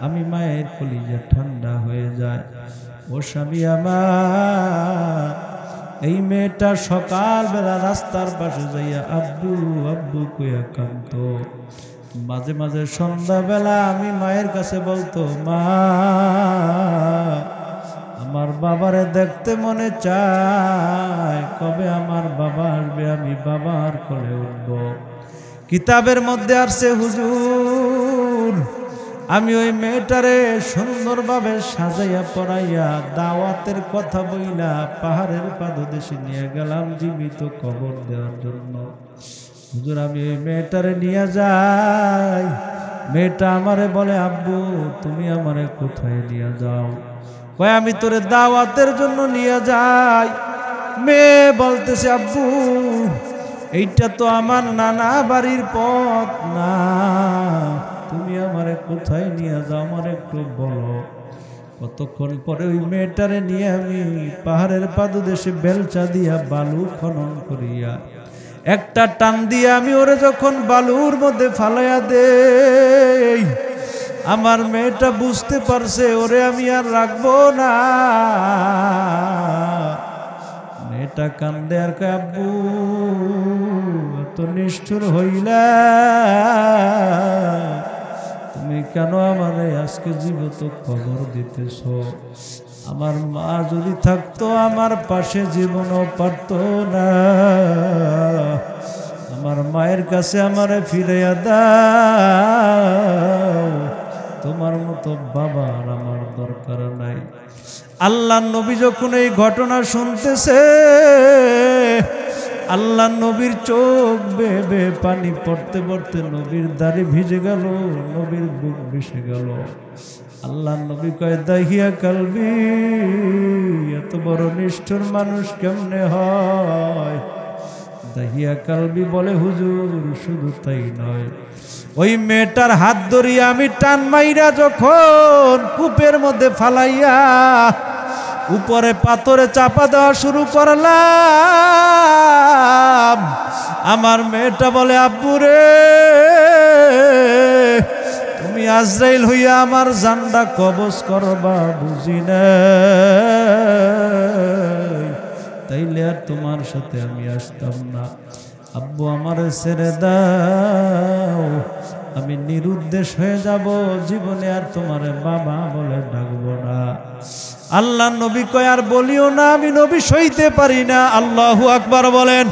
আমি মায়ের কলিজা ঠান্ডা হয়ে যায়। ও স্বামী আমার, এই মেয়েটা সকালবেলা রাস্তার পাশে যাইয়া আব্বু আব্বু কইয়া কাঁদতো। মাঝে মাঝে সন্ধ্যাবেলা আমি মায়ের কাছে বলতো, মা আমার বাবারে দেখতে মনে চায়, কবে আমার বাবা আসবে, আমি বাবার কোলে উঠব। কিতাবের মধ্যে আসছে হুজুর, আমি ওই মেয়েটারে সুন্দরভাবে সাজাইয়া পড়াইয়া দাওয়াতের কথা বইলা পাহাড়ের পাদদেশে নিয়ে গেলাম জীবিত কবর দেওয়ার জন্য। হুজুর আমি ওই মেয়েটারে নিয়ে যাই, মেয়েটা আমারে বলে, আব্বু তুমি আমারে কোথায় নিয়ে যাও? কয় আমি তোরে দাওয়াতের জন্য নিয়ে যাই। মেয়ে বলতেছে, আব্বু এইটা তো আমার নানা বাড়ির পথ না, তুমি আমারে কোথায় নিয়ে যাও আমার একটু বলো। কতক্ষণ পরে ওই মেয়েটারে নিয়ে আমি পাহাড়ের পাদদেশে বেলচা দিয়া বালু খনন করিয়া একটা টান দিয়ে আমি ওরে যখন বালুর মধ্যে ফালাইয়া দেই, আমার মেয়েটা বুঝতে পারছে ওরে আমি আর রাখবো না। মেয়েটা কান্দে আর কয়, আব্বু এত নিষ্ঠুর হইলা, তুমি কেন আমারে আজকে জীবিত কবর দিতেছ? আমার মা যদি থাকতো আমার পাশে জীবনও পারত না। আমার মায়ের কাছে আমারে ফিরাইয়া দাও, তোমার মতো বাবার আমার দরকার নাই। আল্লাহ নবী যখন এই ঘটনা শুনতেছে, আল্লাহ নবীর চোখ বেয়ে বেয়ে পানি পড়তে পড়তে নবীর দাড়ি ভিজে গেল, নবীর বুক ভেসে গেল। আল্লাহ নবী কয়, দাহিয়া কালবি, এত বড় নিষ্ঠুর মানুষ কেমনে হয়? দাহিয়া কালবি বলে, হুজুর শুধু তাই নয়, ওই মেয়েটার হাত ধরিয়া আমি টান মাইরা যখন কূপের মধ্যে ফালাইয়া উপরে পাথরে চাপা দেওয়া শুরু করলাম, আমার মেয়েটা বলে, আব্বু রে তুমি আজরাইল হইয়া আমার জানটা কবজ করবা বুঝি না, তাইলে আর তোমার সাথে আমি আসতাম না। আব্বু আমারে ছেড়ে দাও, আমি নিরুদ্দেশ হয়ে যাব, জীবনে আর তোমারে বাবা বলে ডাকবো না। আল্লাহ নবী কয়, আর বলিও না, আমি নবী সইতে পারি না। আল্লাহু আকবার বলেন।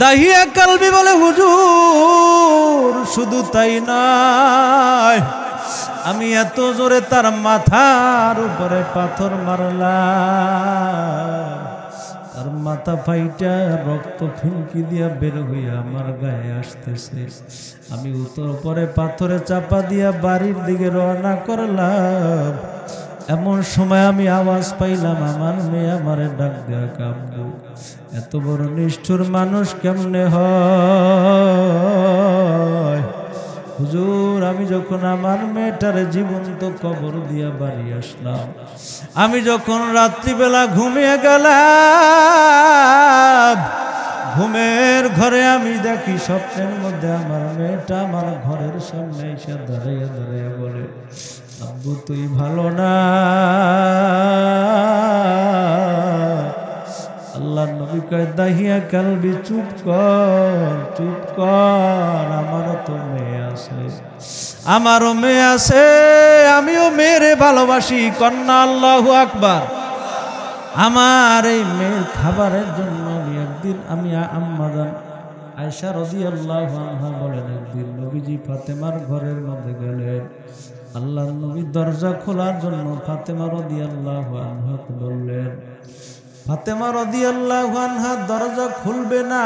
দাহিয়া কালবি বলে, হুজুর শুধু তাই নয়, আমি এত জোরে তার মাথার উপরে পাথর মারলাম, তার মাথা ফাইটা রক্ত ফিনকি দিয়া বের হইয়া আমার গায়ে আসতেছে। আমি উপরে পাথরে চাপা দিয়া বাড়ির দিকে রওনা করলাম। এমন সময় আমি আওয়াজ পাইলাম, আমার মেয়ে আমারে ডাক দেয়া, আব্বু এত বড় নিষ্ঠুর মানুষ কেমনে হয়? হুজুর আমি যখন আমার মেয়েটারে জীবন্ত কবর দিয়া বাড়ি আসলাম, আমি যখন রাত্রিবেলা ঘুমিয়ে গেলাম, ঘুমের ঘরে আমি দেখি স্বপ্নের মধ্যে আমার মেয়েটা আমার ঘরের সামনে এসে দাঁড়াইয়া দাঁড়াইয়া বলে, আব্বু তুই ভালো না? আল্লাহ নবী কয়, দাহিয়া কালবি চুপ কর, চুপ কর, আমারও তো মেয়ে আছে, আমারও মেয়ে আছে, আমিও মেয়েরে ভালোবাসি। কন্যা আল্লাহু আকবার। আমার এই মেয়ের খাবারের জন্য একদিন আমি আম্মাজান আয়েশা রাদিয়াল্লাহু আনহা বলেন, একদিন নবীজি ফাতেমার ঘরের মধ্যে গেলেন। আল্লাহর নবী দরজা খোলার জন্য ফাতেমা রাদিয়াল্লাহু আনহাকে বললেন। ফাতেমা রাদিয়াল্লাহু আনহা দরজা খুলবে না।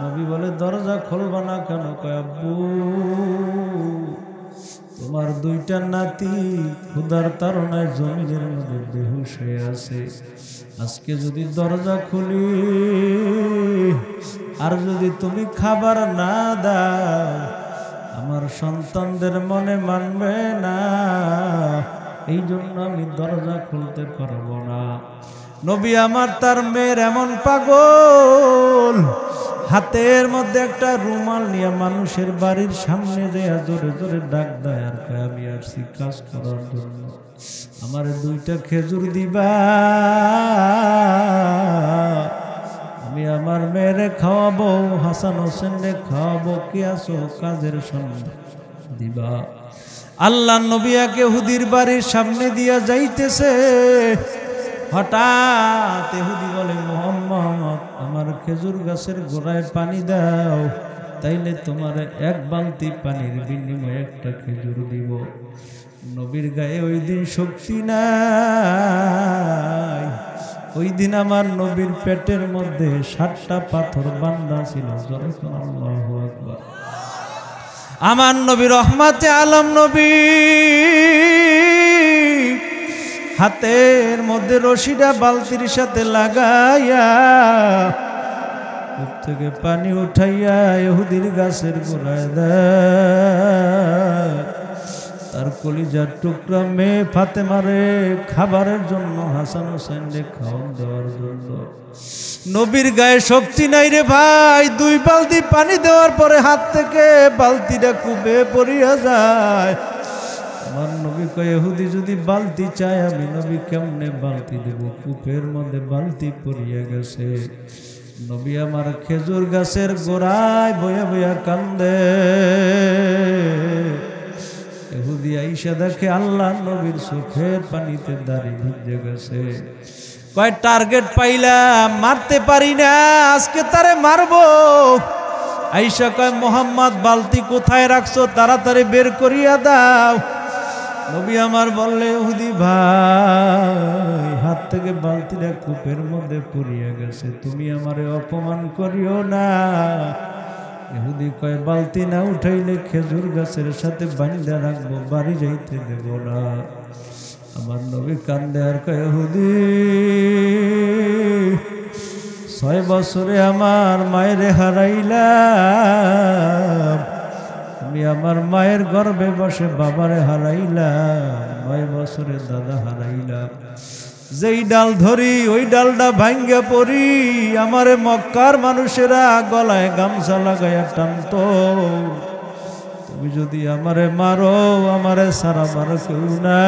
নবী বলে, দরজা খুলবা না কেন? কয়, আব্বু তোমার দুইটা নাতি ক্ষুধার তাড়নায় জমিনের মধ্যে বেহুশ হয়ে আছে। আজকে যদি দরজা খুলি আর যদি তুমি খাবার না দাও, আমার সন্তানদের মনে মানবে না, এই জন্য আমি দরজা খুলতে পারবো না। নবী আমার তার মেয়ের এমন পাগল, হাতের মধ্যে একটা রুমাল নিয়ে মানুষের বাড়ির সামনে দেয়া জোরে জোরে ডাক দেয়, আর আমি আসছি কাজ করার জন্য, আমার দুইটা খেজুর দিবা, আমি আমার মেয়েরে খাওয়াবো, হাসান হোসেনরে খাওয়াবো, কি আসো কাজের সঙ্গে দিবা। আল্লাহ নবী এক ইহুদির বাড়ির সামনে দিয়া যাইতেছে। হঠাৎ ইহুদি বলে, মুহাম্মদ আমার খেজুর গাছের গোড়ায় পানি দাও, তাইলে তোমার এক বালতি পানির বিনিময়ে একটা খেজুর দিব। নবীর গায়ে ওই দিন শক্তি নাই। ওই দিন আমার নবীর পেটের মধ্যে 7টা পাথর বান্ধা ছিল। আল্লাহু আকবার। আমার নবী রহমাতে আলম নবী হাতের মধ্যে রশিটা বালতির সাথে লাগাইয়া থেকে পানি উঠাইয়া ইহুদির গাছের গোড়ায় দেয়। তার কলিজার টুকরা মেয়ে ফাতেমারে খাবারের জন্য, হাসান হোসেনরে খাওয়ান দেওয়ার জন্য। নবীর গায়ে শক্তি নাই রে ভাই। 2 বালতি পানি দেওয়ার পরে হাত থেকে বালতিটা কূপে পড়িয়া যায়। আমার নবী কয়, ইহুদি যদি বালতি চায়, আমি নবী কেমনে বালতি দেব? কূপের মধ্যে বালতি পড়িয়া গেছে। নবী আমার খেজুর গাছের গোড়ায় বইয়া বইয়া কান্দে। ইহুদি আইসা দেখে আল্লাহ নবীর চোখের পানিতে দাঁড়িয়ে ভিজে গেছে। কয়, টার্গেট পাইলাম, মারতে পারি না, আজকে তারে মারবো। আইসা কয়, মোহাম্মদ বালতি কোথায় রাখছো? তাড়াতাড়ি বের করিয়া দাও। নবী আমার বললে, ইহুদি ভাই হাত থেকে বালতিটা কূপের মধ্যে পড়িয়া গেছে, তুমি আমারে অপমান করিও না। ইহুদি কয়, বালতি না উঠাইলে খেজুর গাছের সাথে বান্ধা রাখবো, বাড়ি যাইতে দেব না। আমার নবী কান্দে আর কয়, ইহুদি 6 বছরে আমার মায়েরে হারাইলাম, আমি আমার মায়ের গর্ভে বসে বাবারে হারাইলাম, 9 বছরে দাদা হারাইলাম। যেই ডাল ধরি ওই ডালটা ভাঙ্গা পড়ি, আমারে মক্কার মানুষেরা গলায় গামছা লাগাইয়া টানতো। তুমি যদি আমারে মারো, আমারে সারা মারো কেউ না,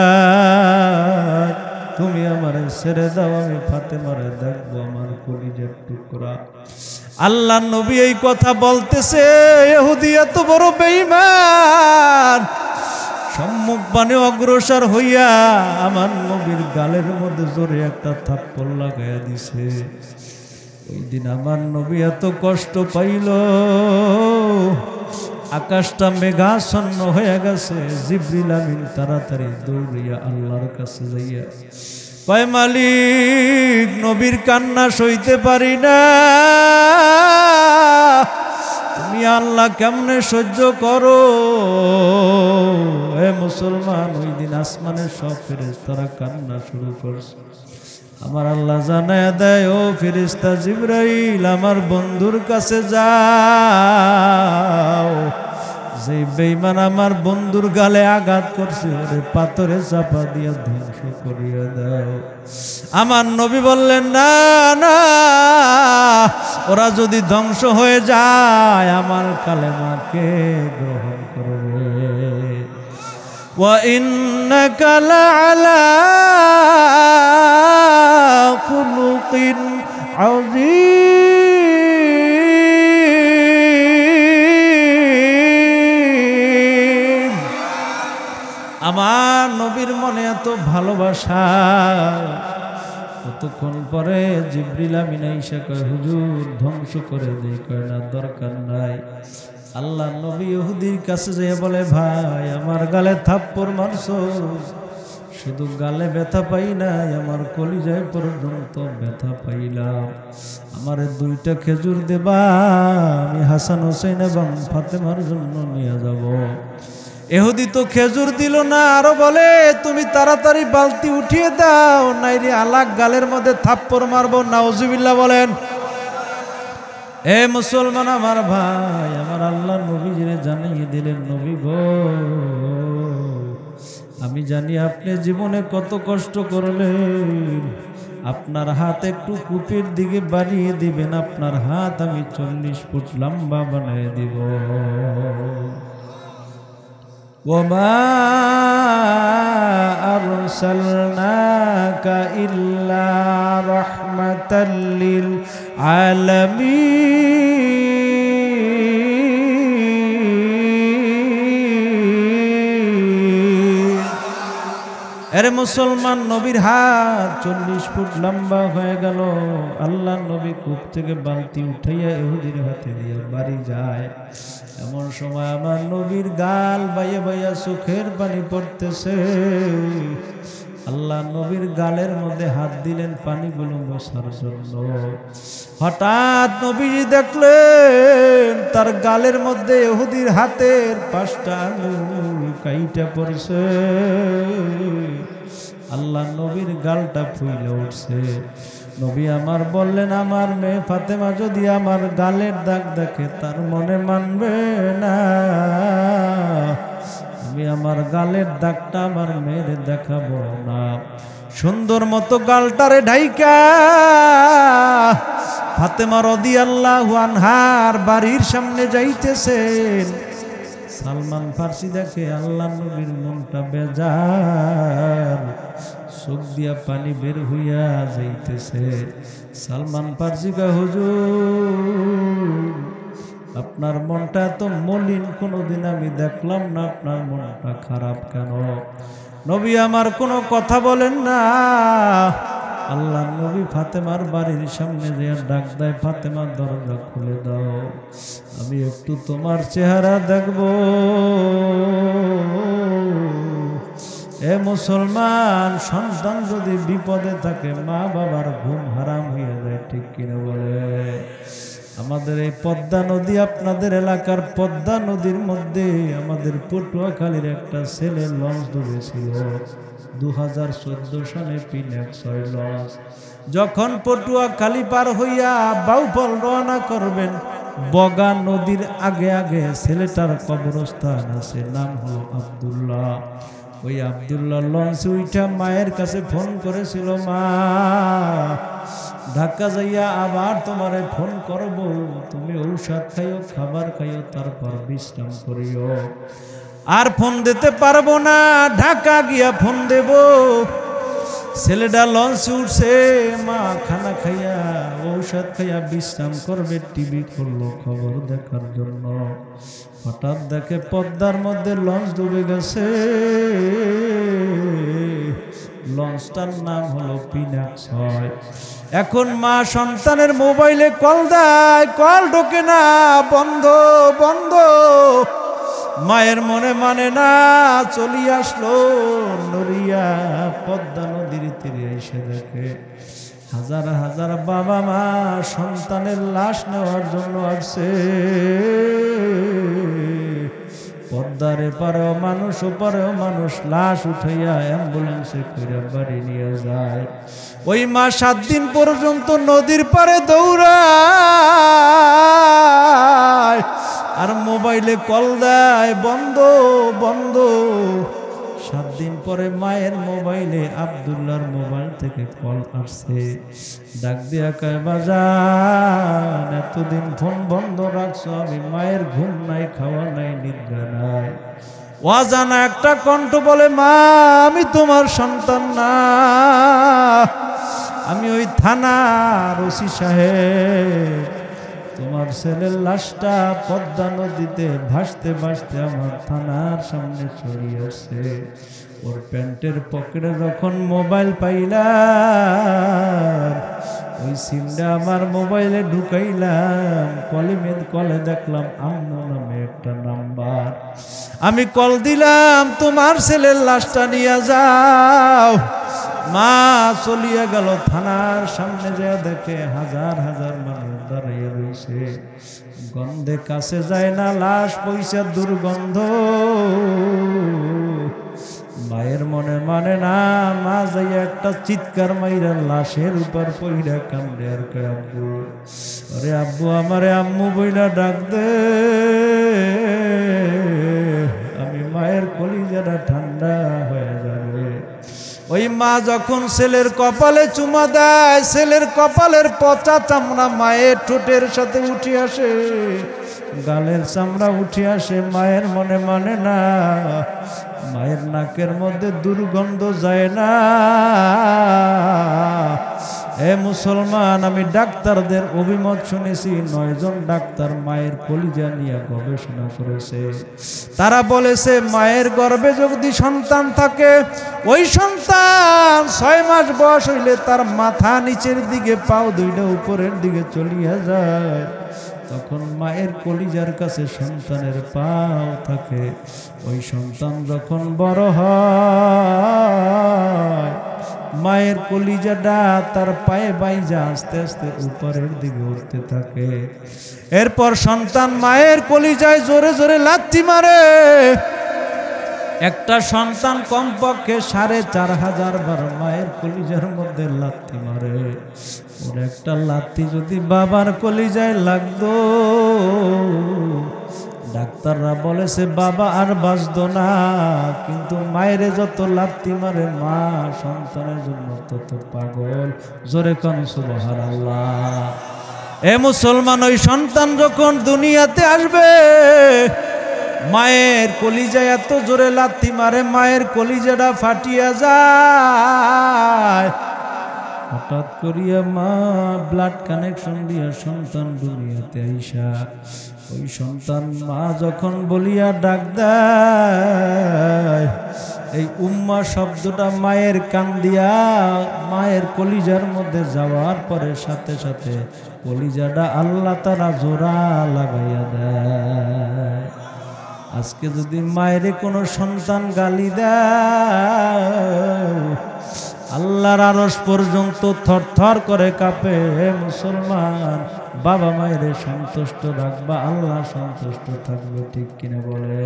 তুমি আমারে ছেড়ে দাও, আমি ফাতেমারে দেখবো, আমার কলিজার টুকরা। আল্লাহ নবী এই কথা বলতেছে, ইহুদি এত বড় বেঈমান, সম্মুখ বানে অগ্রসর হইয়া আমার নবীর গালের মধ্যে জোরে একটা থাপ্পড় লাগাইয়া দিছে। ওই দিন আমার নবী এত কষ্ট পাইল, আকাশটা মেঘাচ্ছন্ন হয়ে গেছে। জিবরিল আমিন তাড়াতাড়ি দৌড়িয়া আল্লাহর কাছে যাইয়া কয়, মালিক নবীর কান্না সইতে পারি না, তুমি আল্লাহ কেমনে সহ্য করো? হে মুসলমান, ওই দিন আসমানের সব ফেরেশতারা কান্না শুরু করছে। আমার আল্লাহ জানায়া দেয়, ও ফেরেশতা জিবরাইল, আমার বন্ধুর কাছে যাও, যে বেঈমান আমার বন্ধুর গালে আঘাত করছে, ওরে পাথরে চাপা দিয়া ধ্বংস করিয়া দাও। আমার নবী বললেন, না না, ওরা যদি ধ্বংস হয়ে যায়, আমার কালেমাকে গ্রহণ করবে। ওয়া ইন্নাকা লাআলা খুলুকিন আযীম। আমার নবীর মনে এত ভালোবাসা, কতক্ষণ পরে জিবরিল আমিন আইসা কয়, হুজুর ধ্বংস করে দেই। কয় না, দরকার নাই। আল্লাহ নবী ইহুদির কাছে যেয়ে বলে, ভাই আমার গালে থাপ্পড় মারছো, শুধু গালে ব্যথা পাই নাই, আমার কলিজায় পর্যন্ত ব্যথা পাইলাম। আমার 2টা খেজুর দেবা, আমি হাসান হোসেন এবং ফাতেমার জন্য নিয়ে যাব। ইহুদি তো খেজুর দিল না, আরো বলে, তুমি তাড়াতাড়ি বালতি উঠিয়ে দাও, নাইরে আলাক গালের মধ্যে থাপ্পড় মারবো। নাউজুবিল্লাহ বলেন। এ মুসলমান আমার ভাই, আমার আল্লাহ নবীজিরে জানিয়ে দিলেন, নবী গো, আমি জানি আপনি জীবনে কত কষ্ট করলেন। আপনার হাত একটু কূপের দিকে বাড়িয়ে দিবেন, আপনার হাত আমি 40 ফুট লম্বা বানিয়ে দিব। ওমা আরসালনাকা ইল্লা রাহমাতাল লিল আলামিন। আরে মুসলমান, নবীর হাত 40 ফুট লম্বা হয়ে গেল। আল্লাহ নবী কূপ থেকে বালতি উঠাইয়া ইহুদির হাতে দিয়ে বাড়ি যায়। এমন সময় আমার নবীর গাল বাইয়া বাইয়া চোখের পানি পড়তেছে। আল্লাহ নবীর গালের মধ্যে হাত দিলেন পানিগুলো মোছার জন্য। হঠাৎ নবীজি দেখলেন তার গালের মধ্যে ইহুদির হাতের 5টা আঙ্গুল কাইটা পড়ছে। আল্লাহ নবীর গালটা ফুলে উঠছে। নবী আমার বললেন, আমার মেয়ে ফাতেমা যদি আমার গালের দাগ দেখে তার মনে মানবে না। আমি আমার গালের দাগটা আমার মেয়ের দেখাবো না। সুন্দর মতো গালটারে ঢাইকা ফাতেমা রাদিয়াল্লাহু আনহার বাড়ির সামনে যাইতেছেন। সালমান ফার্সি দেখে আল্লাহ নবীর মনটা বেজার, চোখ দিয়া পানি বের হইয়া যাইতেছে। সালমান ফার্সি কয়, হুজুর আপনার মনটা এত মলিন কোনোদিন আমি দেখলাম না, আপনার মনটা খারাপ কেন? নবী আমার কোনো কথা বলেন না। আল্লাহ নবী ফাতেমার বাড়ির সামনে যে ডাক দেয়, ফাতেমা দরজা খুলে দাও, আমি একটু তোমার চেহারা দেখব। এ মুসলমান, সন্তান যদি বিপদে থাকে মা বাবার ঘুম হারাম হয়ে যায়, ঠিক কিনা বলে? আমাদের এই পদ্মা নদী, আপনাদের এলাকার পদ্মা নদীর মধ্যে আমাদের পটুয়াখালীর একটা ছেলে লঞ্চ ডুবেছিল 2014 সালে পিনাকছড়ি লঞ্চ। যখন পটুয়াখালী পার হইয়া বাউফল রওনা করবেন, বগা নদীর আগে আগে ছেলেটার কবরস্থান আছে, নাম হলো আব্দুল্লাহ। ওই আব্দুল্লাহ লঞ্চে উঠা মায়ের কাছে ফোন করেছিল, মা ঢাকা যাইয়া আবার তোমারে ফোন করব, তুমি ঔষধ খাইও, খাবার খাইও, তারপর বিশ্রাম করিও। আর ফোন দিতে পারবো না, ঢাকা গিয়া ফোন দেব। ছেলেটা লঞ্চে উঠছে, মা খানা খাইয়া ঔষধ খাইয়া বিশ্রাম করবে, টিভি খুললো খবর দেখার জন্য। হঠাৎ দেখে পদ্মার মধ্যে লঞ্চ ডুবে গেছে। লঞ্চটার নাম হলো পিনাকছড়ি। এখন মা সন্তানের মোবাইলে কল দেয়, কল ঢোকে না, বন্ধ বন্ধ। মায়ের মনে মানে না, চলিয়ে আসলো নড়িয়া পদ্মা নদীর তীরে এসে দেখে হাজার হাজার বাবা মা সন্তানের লাশ নেওয়ার জন্য আসছে। পদ্মার এপারেও মানুষ, ওপারেও মানুষ, লাশ উঠাইয়া অ্যাম্বুলেন্সে করে বাড়ি নিয়ে যায়। ওই মা 7 দিন পর্যন্ত নদীর পারে দৌড়ায় আর মোবাইলে কল দেয়, বন্ধ বন্ধ। 7 দিন পরে মায়ের মোবাইলে আব্দুল্লাহর মোবাইল থেকে কল আসছে। ডাক দিয়া কয়, বাজান এতদিন ফোন বন্ধ রাখছো, আমি মায়ের ঘুম নাই, খাওয়া নাই, নিদ্রা নাই। অজানা একটা কণ্ঠ বলে, মা আমি তোমার সন্তান না, আমি ওই থানার ওসি সাহেব। তোমার ছেলের লাশটা পদ্মা নদীতে ভাসতে ভাসতে আমার থানার সামনে ছড়িয়ে আসছে। ওর প্যান্টের পকেটে যখন মোবাইল পাইলাম, ওই সিমটা আমার মোবাইলে ঢুকাইলাম, কলে দেখলাম আম্মু নামে একটা নাম্বার। আমি কল দিলাম, তোমার ছেলের লাশটা নিয়ে যাও। মা চলিয়া গেল থানার সামনে, যা দেখে হাজার হাজার মানুষ দাঁড়িয়ে রয়েছে, গন্ধে কাছে যায় না, লাশ পয়সা দুর্গন্ধ। মায়ের মনে মানে না, মা যাইয়া একটা চিৎকার মাইরা লাশের উপর পইরা কান্দে আর কয়, আব্বু, আরে আব্বু আমারে আম্মু বইলা ডাক দে, আমি মায়ের কলিজাটা ঠান্ডা হয়ে যাবে। ওই মা যখন ছেলের কপালে চুমা দেয়, ছেলের কপালের পচা চামড়া মায়ের ঠোঁটের সাথে উঠে আসে, গালের চামড়া উঠে আসে। মায়ের মনে মানে না, মায়ের নাকের মধ্যে দুর্গন্ধ যায় না। এ মুসলমান, আমি ডাক্তারদের অভিমত শুনেছি, 9 জন ডাক্তার মায়ের কলিজা নিয়ে গবেষণা করেছে। তারা বলেছে মায়ের গর্ভে যদি সন্তান থাকে, ওই সন্তান 6 মাস বয়স হইলে তার মাথা নিচের দিকে, পাও দুইটা উপরের দিকে চলিয়া যায়, তখন মায়ের কলিজার কাছে সন্তানের পাও থাকে। ওই সন্তান যখন বড় হয়, মায়ের কলিজাটা তার পায়ে বাইজা আস্তে আস্তে উপরের দিকে উঠতে থাকে। এরপর সন্তান মায়ের কলিজায় জোরে জোরে লাথি মারে। একটা সন্তান কমপক্ষে 4500 বার মায়ের কলিজার মধ্যে লাথি মারে। ওর একটা লাথি যদি বাবার কলিজায় লাগতো, ডাক্তাররা বলেছে বাবা আর বাঁচতো না। কিন্তু মায়ের যত লাথি মারে মা, সন্তানের জন্য তত পাগল। জোরে কোন সুবহানাল্লাহ। এ মুসলমান, ওই সন্তান যখন দুনিয়াতে আসবে, মায়ের কলিজায় এত জোরে লাথি মারে, মায়ের কলিজাটা ফাটিয়া যায়। হঠাৎ করিয়া মা ব্লাড কানেকশন দিয়া সন্তান দুনিয়াতে আইসা, ওই সন্তান মা যখন বলিয়া ডাক দেয়, এই উম্মা শব্দটা মায়ের কান দিয়া মায়ের কলিজার মধ্যে যাওয়ার পরে সাথে সাথে কলিজাটা আল্লাহ তাআলা জোড়া লাগাইয়া দেয়। আজকে যদি মায়েরে কোনো সন্তান গালি দেয়, আল্লাহর আরশ পর্যন্ত থরথর করে কাঁপে। হে মুসলমান, বাবা মায়েরে সন্তুষ্ট রাখবা, আল্লাহ সন্তুষ্ট থাকবে, ঠিক কিনা বলে?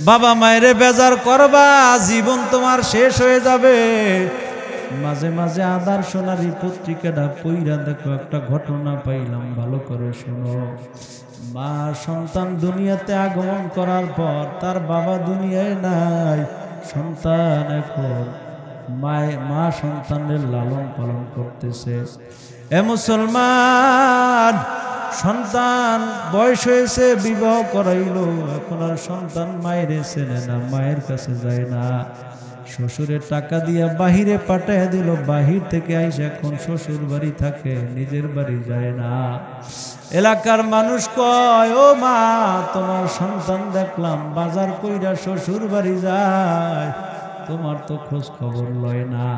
বাবা মায়েরে বেজার করবা, জীবন তোমার শেষ হয়ে যাবে। মাঝে মাঝে আদার সোনারি পত্রিকাটা পইরা দেখো, একটা ঘটনা পাইলাম, ভালো করে শোনো। মা সন্তান দুনিয়াতে আগমন করার পর তার বাবা দুনিয়ায় নাই, সন্তান এখন মা সন্তানের লালন পালন করতেছে। এ মুসলমান, সন্তান বয়স হয়েছে, বিবাহ করাইলো, এখন আর সন্তান মায়ের চেনে না, মায়ের কাছে যায় না। শ্বশুরের টাকা দিয়া বাহিরে পাঠাইয়া দিল, বাহির থেকে আইসে এখন শ্বশুর বাড়ি থাকে, নিজের বাড়ি যায় না। এলাকার মানুষ কয়, ও মা, তোমার সন্তান দেখলাম বাজার কইরা শ্বশুর বাড়ি যায়, তোমার তো খোঁজ খবর লয় না।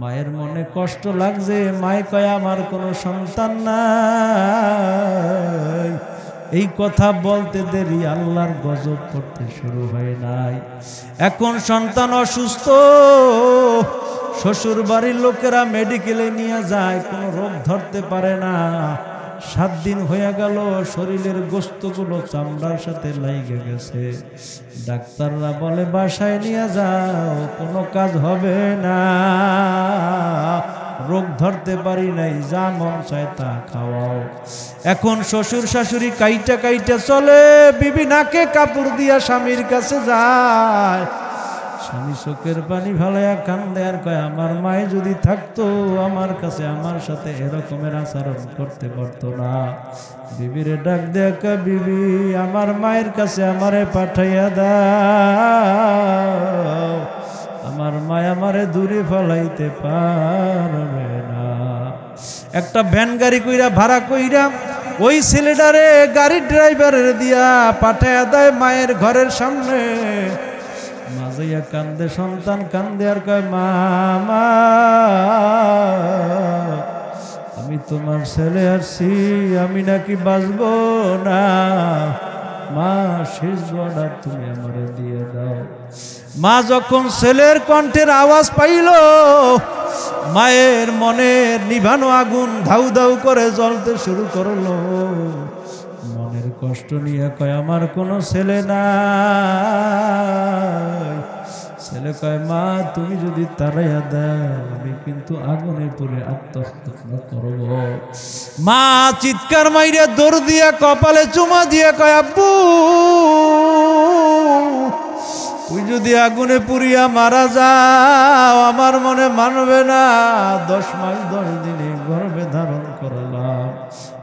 মায়ের মনে কষ্ট লাগছে। মায়ে কয়, আমার কোনো সন্তান নাই। এই কথা বলতে দেরি আল্লাহর গজব করতে শুরু হয় নাই। এখন সন্তান অসুস্থ, শ্বশুর বাড়ির লোকেরা মেডিকেলে নিয়ে যায়, কোনো রোগ ধরতে পারে না। 7 দিন হয়ে গেল, শরীরের গোস্তগুলো চামড়ার সাথে লাইগে গেছে। ডাক্তাররা বলে বাসায় নিয়ে যাও, কোনো কাজ হবে না, রোগ ধরতে পারি নাই, যা মন চায় তা খাওয়াও। এখন শ্বশুর শাশুড়ি কাইটা কাইটা চলে, বিবি নাকে কাপড় দিয়া স্বামীর কাছে যায়। স্বামী চোখের পানি ভালাইয়া কান্দে আর কয়, আমার মায়ে যদি থাকতো আমার কাছে আমার সাথে এরকমের আচরণ করতে পারতো না। বিবিরে ডাক দেয়া কয়, বিবি, আমার মায়ের কাছে আমারে পাঠাইয়া দাও, আমার মায় আমারে দূরে ফলাইতে পারবে না। একটা ভ্যান গাড়ি কইরা ভাড়া কইরা ওই ছেলেটারে গাড়ির ড্রাইভারের দিয়া পাঠাইয়া দেয় মায়ের ঘরের সামনে। মা যাইয়া কান্দে, সন্তান কান্দে আর কয় মা মা আমি তোমার ছেলে আসছি, আমি নাকি বাঁচবো না, মা শেষ দোয়াটা তুমি আমারে দিয়ে দাও। মা যখন ছেলের কণ্ঠের আওয়াজ পাইল, মায়ের মনের নিভানো আগুন ধাউ ধাউ করে জ্বলতে শুরু করলো। মনের কষ্ট নিয়ে কয় আমার কোনো ছেলে নাই। ছেলে কয় মা তুমি যদি তাড়াইয়া দাও আমি কিন্তু আগুনে পড়ে আত্মহত্যা করব। মা চিৎকার মাইরে দৌড় দিয়া কপালে চুমা দিয়ে কয় আব্বু তুই যদি আগুনে পুড়িয়া মারা যাও আমার মনে মানবে না। 10 মাস 10 দিনে গর্ভে ধারণ করলাম,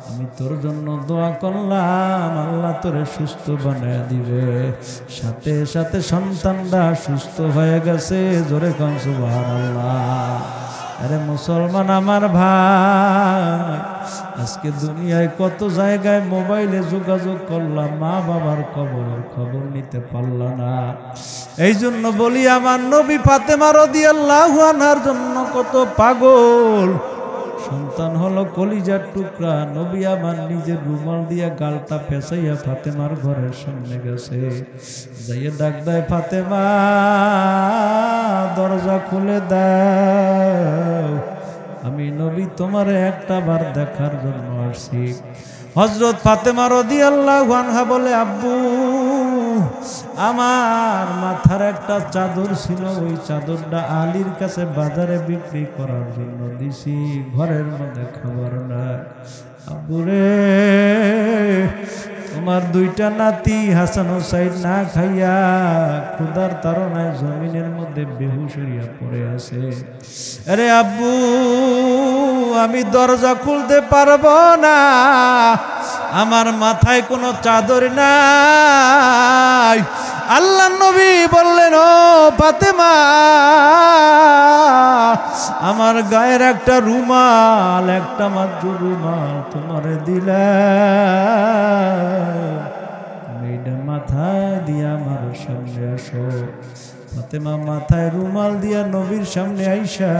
আমি তোর জন্য দোয়া করলাম আল্লাহ তোরে সুস্থ বানায় দিবে। সাথে সাথে সন্তানটা সুস্থ হয়ে গেছে। জোরে কোন সুবহানাল্লাহ। আরে মুসলমান আমার ভাই, আজকে দুনিয়ায় কত জায়গায় মোবাইলে যোগাযোগ করলাম, মা বাবার খবর নিতে পারলাম না। এই জন্য বলি আমার নবী ফাতেমা রাদিয়াল্লাহু আনহার জন্য কত পাগল। সন্তান হলো কলিজার টুকরা। নবী আমার নিজের রুমাল দিয়া গালটা পেঁচাইয়া ফাতেমার ঘরের সামনে গেছে, যাইয়া ডাক দেয় ফাতেমা দরজা খুলে দাও, আমি নবী তোমারে একটা বার দেখার জন্য আসছি। হযরত ফাতেমা রাদিয়াল্লাহু আনহা বলে আব্বু আমার মাথার একটা চাদর ছিল, ওই চাদরটা আলীর কাছে বাজারে বিক্রি করার জন্য দিছি, ঘরের মধ্যে খাবার না। আব্বু রে তোমার 2টা নাতি হাসান হুসাইন না খাইয়া ক্ষুধার তাড়নায় জমিনের মধ্যে বেহুশ হইয়া পড়ে আছে। আরে আব্বু আমি দরজা খুলতে পারবো না, আমার মাথায় কোনো চাদর নাই। আল্লাহ নবী বললেন ও ফাতেমা আমার গায়ের একটা রুমাল, একটা মাত্র রুমাল তোমারে দিলাম, তুমি এটা মাথায় দিয়ে আমার সামনে আসো। ফাতেমা মাথায় রুমাল দিয়া নবীর সামনে আইসা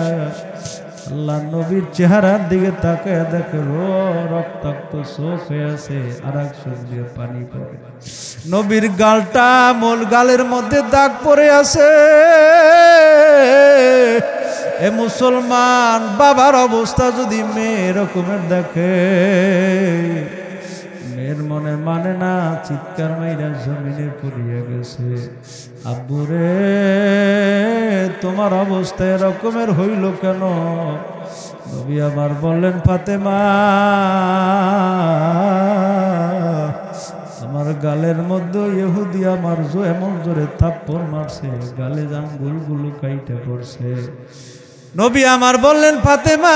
আল্লাহ নবীর চেহারার দিকে তাকায় দেখে রক্তাক্ত চোখ হয়ে আছে, আর এক চোখ দিয়ে পানি পড়ে। নবীর গালটা মূল গালের মধ্যে দাগ পড়ে আছে। এ মুসলমান বাবার অবস্থা যদি মেয়ে এরকমের দেখে, মেয়ের মনে মানে না, চিৎকার মাইরা জমিনে পড়িয়া গেছে। আব্বু রে তোমার অবস্থা এরকমের হইল কেন? নবী আমার বললেন ফাতেমা আমার গালের মধ্যে ইহুদি আমার এমন জোরে থাপ্পড় মারছে, গালে আঙ্গুলগুলো কাইটে পড়ছে। নবী আমার বললেন ফাতেমা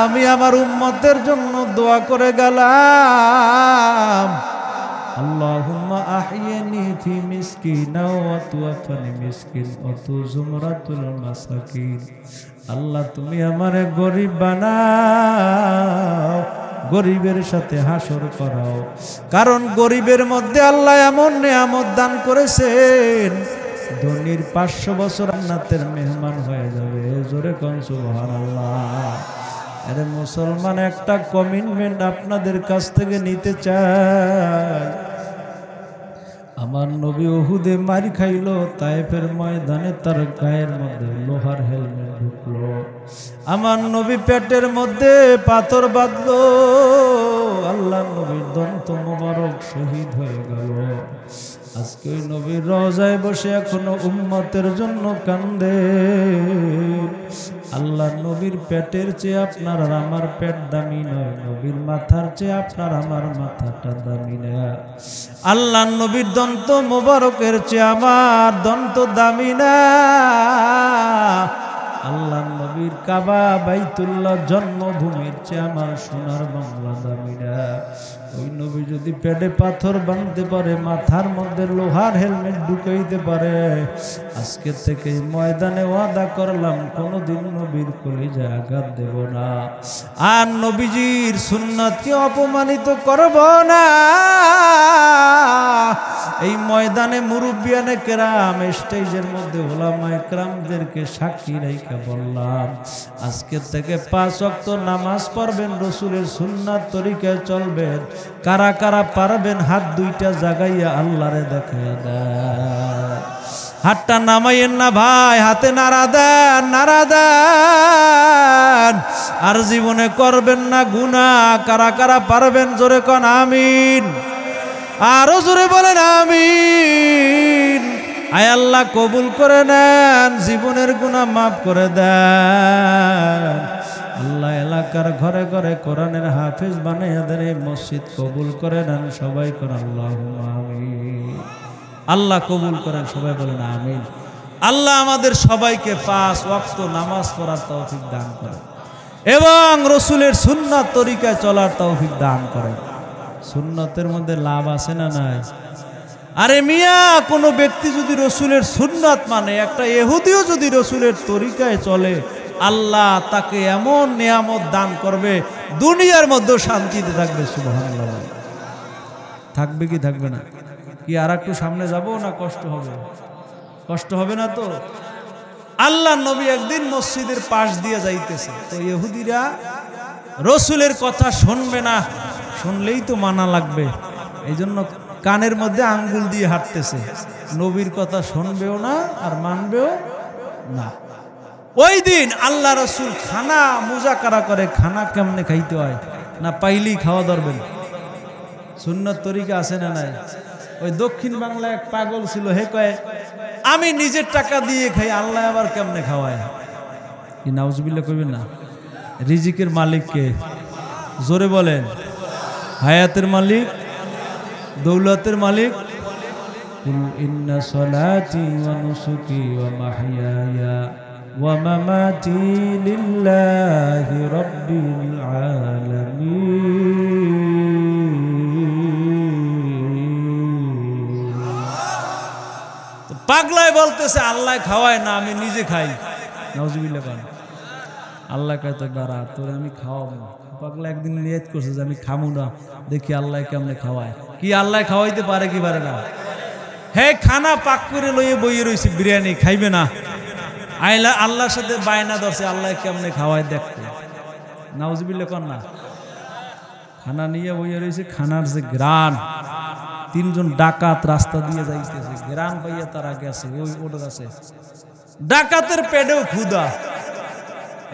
আমি আমার উম্মতের জন্য দোয়া করে গেলাম, আল্লাহুম্মা আহইনি ফি মিসকিনা ওয়া তুওয়াফানি মিসকিন ওয়া তু জুমরাতুল মাসাকিন। আল্লাহ তুমি আমারে গরিব বানাও, গরিবের সাথে হাসর করাও, কারণ গরিবের মধ্যে আল্লাহ এমন নেয়ামত দান করেছেন ধনীর 500 বছর জান্নাতের মেহমান হয়ে যাবে। জোরে কোন সুবহানাল্লাহ। আরে মুসলমান একটা কমিটমেন্ট আপনাদের কাছ থেকে নিতে চাই। আমার নবী উহুদে মার খাইলো, তায়েফের ময়দানে তার গায়ের মধ্যে লোহার হেলমেট ঢুকলো। আমার নবী পেটের মধ্যে পাথর বাঁধলো, আল্লাহ নবীর দন্ত মোবারক শহীদ হয়ে গেল। আজকে ওই নবীর রওজায় বসে এখনো উম্মতের জন্য কান্দে। আল্লাহ নবীর পেটের চেয়ে আপনার আর আমার পেট দামি নয়, নবীর মাথার চেয়ে আপনার আমার মাথাটা দামি না। আল্লাহ নবীর দন্ত মোবারকের চেয়ে আমার দন্ত দামি না। আল্লাহ নবীর কাবা বাইতুল্লাহ জন্মভূমির চেয়ে আমার সোনার বাংলা দামি না। ওই নবী যদি পেটে পাথর বাঁধতে পারে, মাথার মধ্যে লোহার হেলমেট ঢুকাইতে পারে, আজকে থেকে ময়দানে ওয়াদা করলাম কোনোদিন নবীর কলিজায় আঘাত দেব না, আর নবীজির সুন্নাতকে অপমানিত করব না। এই ময়দানে মুরব্বিয়ানে কেরাম, স্টেজের মধ্যে ওলামায়ে কেরামদেরকে সাক্ষী রেখে বললাম, আজকে থেকে 5 ওয়াক্ত নামাজ পড়বেন, রসুলের সুন্নাত তরিকায় চলবেন। কারা কারা পারবেন হাত দুইটা জাগাইয়া আল্লাহরে দেখাইয়া দেন। হাতটা নামাইয়েন না ভাই, হাতে নাড়া দেন, নাড়া দেন। আর জীবনে করবেন না গুনাহ। কারা কারা পারবেন জোরে কোন আমিন, আরো জোরে বলেন আমিন। আয় আল্লাহ কবুল করে নেন, জীবনের গুনাহ মাফ করে দেন। আল্লাহ এলাকার ঘরে ঘরে কোরআনের হাফেজ বানাইয়া দেন, এই মসজিদ কবুল করে নেন। সবাই করেন আল্লাহুম্মা আমিন। আল্লাহ কবুল করেন, সবাই বলেন আমিন। আল্লাহ আমাদের সবাইকে 5 ওয়াক্ত নামাজ পড়ার তৌফিক দান করেন এবং রসুলের সুন্নাত তরিকায় চলার তৌফিক দান করেন। সুন্নতের মধ্যে লাভ আছে না নাই? আরে মিয়া, কোনো ব্যক্তি যদি রসুলের সুন্নাত মানে, একটা ইহুদিও যদি রসুলের তরিকায় চলে, আল্লাহ তাকে এমন নিয়ামত দান করবে, দুনিয়ার মধ্যে শান্তিতে থাকবে। সুবহানাল্লাহ। থাকবে কি থাকবে না? কি আর একটু সামনে যাব না কষ্ট হবে? কষ্ট হবে না তো? আল্লাহ নবী একদিন মসজিদের পাশ দিয়ে যাইতেছে, তো ইহুদিরা রসুলের কথা শুনবে না, শুনলেই তো মানা লাগবে, এই জন্য কানের মধ্যে আঙ্গুল দিয়ে হাঁটতেছে। নবীর কথা শুনবেও না আর মানবেও না। ওই দিন আল্লাহ রসুল খানা মুজাকারা করে, খানা কেমনে খাইতে হয়, না পাইলেই খাওয়া ধরবেন। সুন্নত তরিকা আছে না নাই? ওই দক্ষিণ বাংলায় এক পাগল ছিল, হে কয় আমি নিজের টাকা দিয়ে খাই, আল্লাহ আবার কেমনে খাওয়ায়। কি নাউজুবিল্লাহ কইবেন না? রিজিকের মালিক কে? জোরে বলেন। হায়াতের মালিক, দৌলতের মালিক। কুল ইন্না সলাতি ওয়া নুসুকি ওয়া মাহইয়ায়া ওয়া মামাতি লিল্লাহি রাব্বিল আলামিন। তো পাগলায় বলতেছে আল্লাহ খাওয়ায় না, আমি নিজে খাই। নাউজুবিল্লাহ বলেন। আল্লাহ কয় তো বারা তোর আমি খাওয়াবো। পাগলা একদিন নিয়ত করছে যে আমি খামু না, দেখি আল্লাহ কেমনে খাওয়ায়। কি আল্লাহ খাওয়াইতে পারে কি পারে না? হে খানা পাক করে লইয়ে বইয়ে রয়েছে, বিরিয়ানি খাইবে না, আইলা আল্লাহর সাথে বায়না ধরছে আল্লাহ কেমনে খাওয়ায় দেখতে। নাউজুবিল্লাহ কর না। খানা নিয়ে বইয়ে রয়েছে, খানার যে গ্রান, 3 জন ডাকাত রাস্তা দিয়ে যাইতেছে, গ্রান পাইয়া তারা গেছে, ওই ওটা আছে। ডাকাতের পেটেও ক্ষুধা,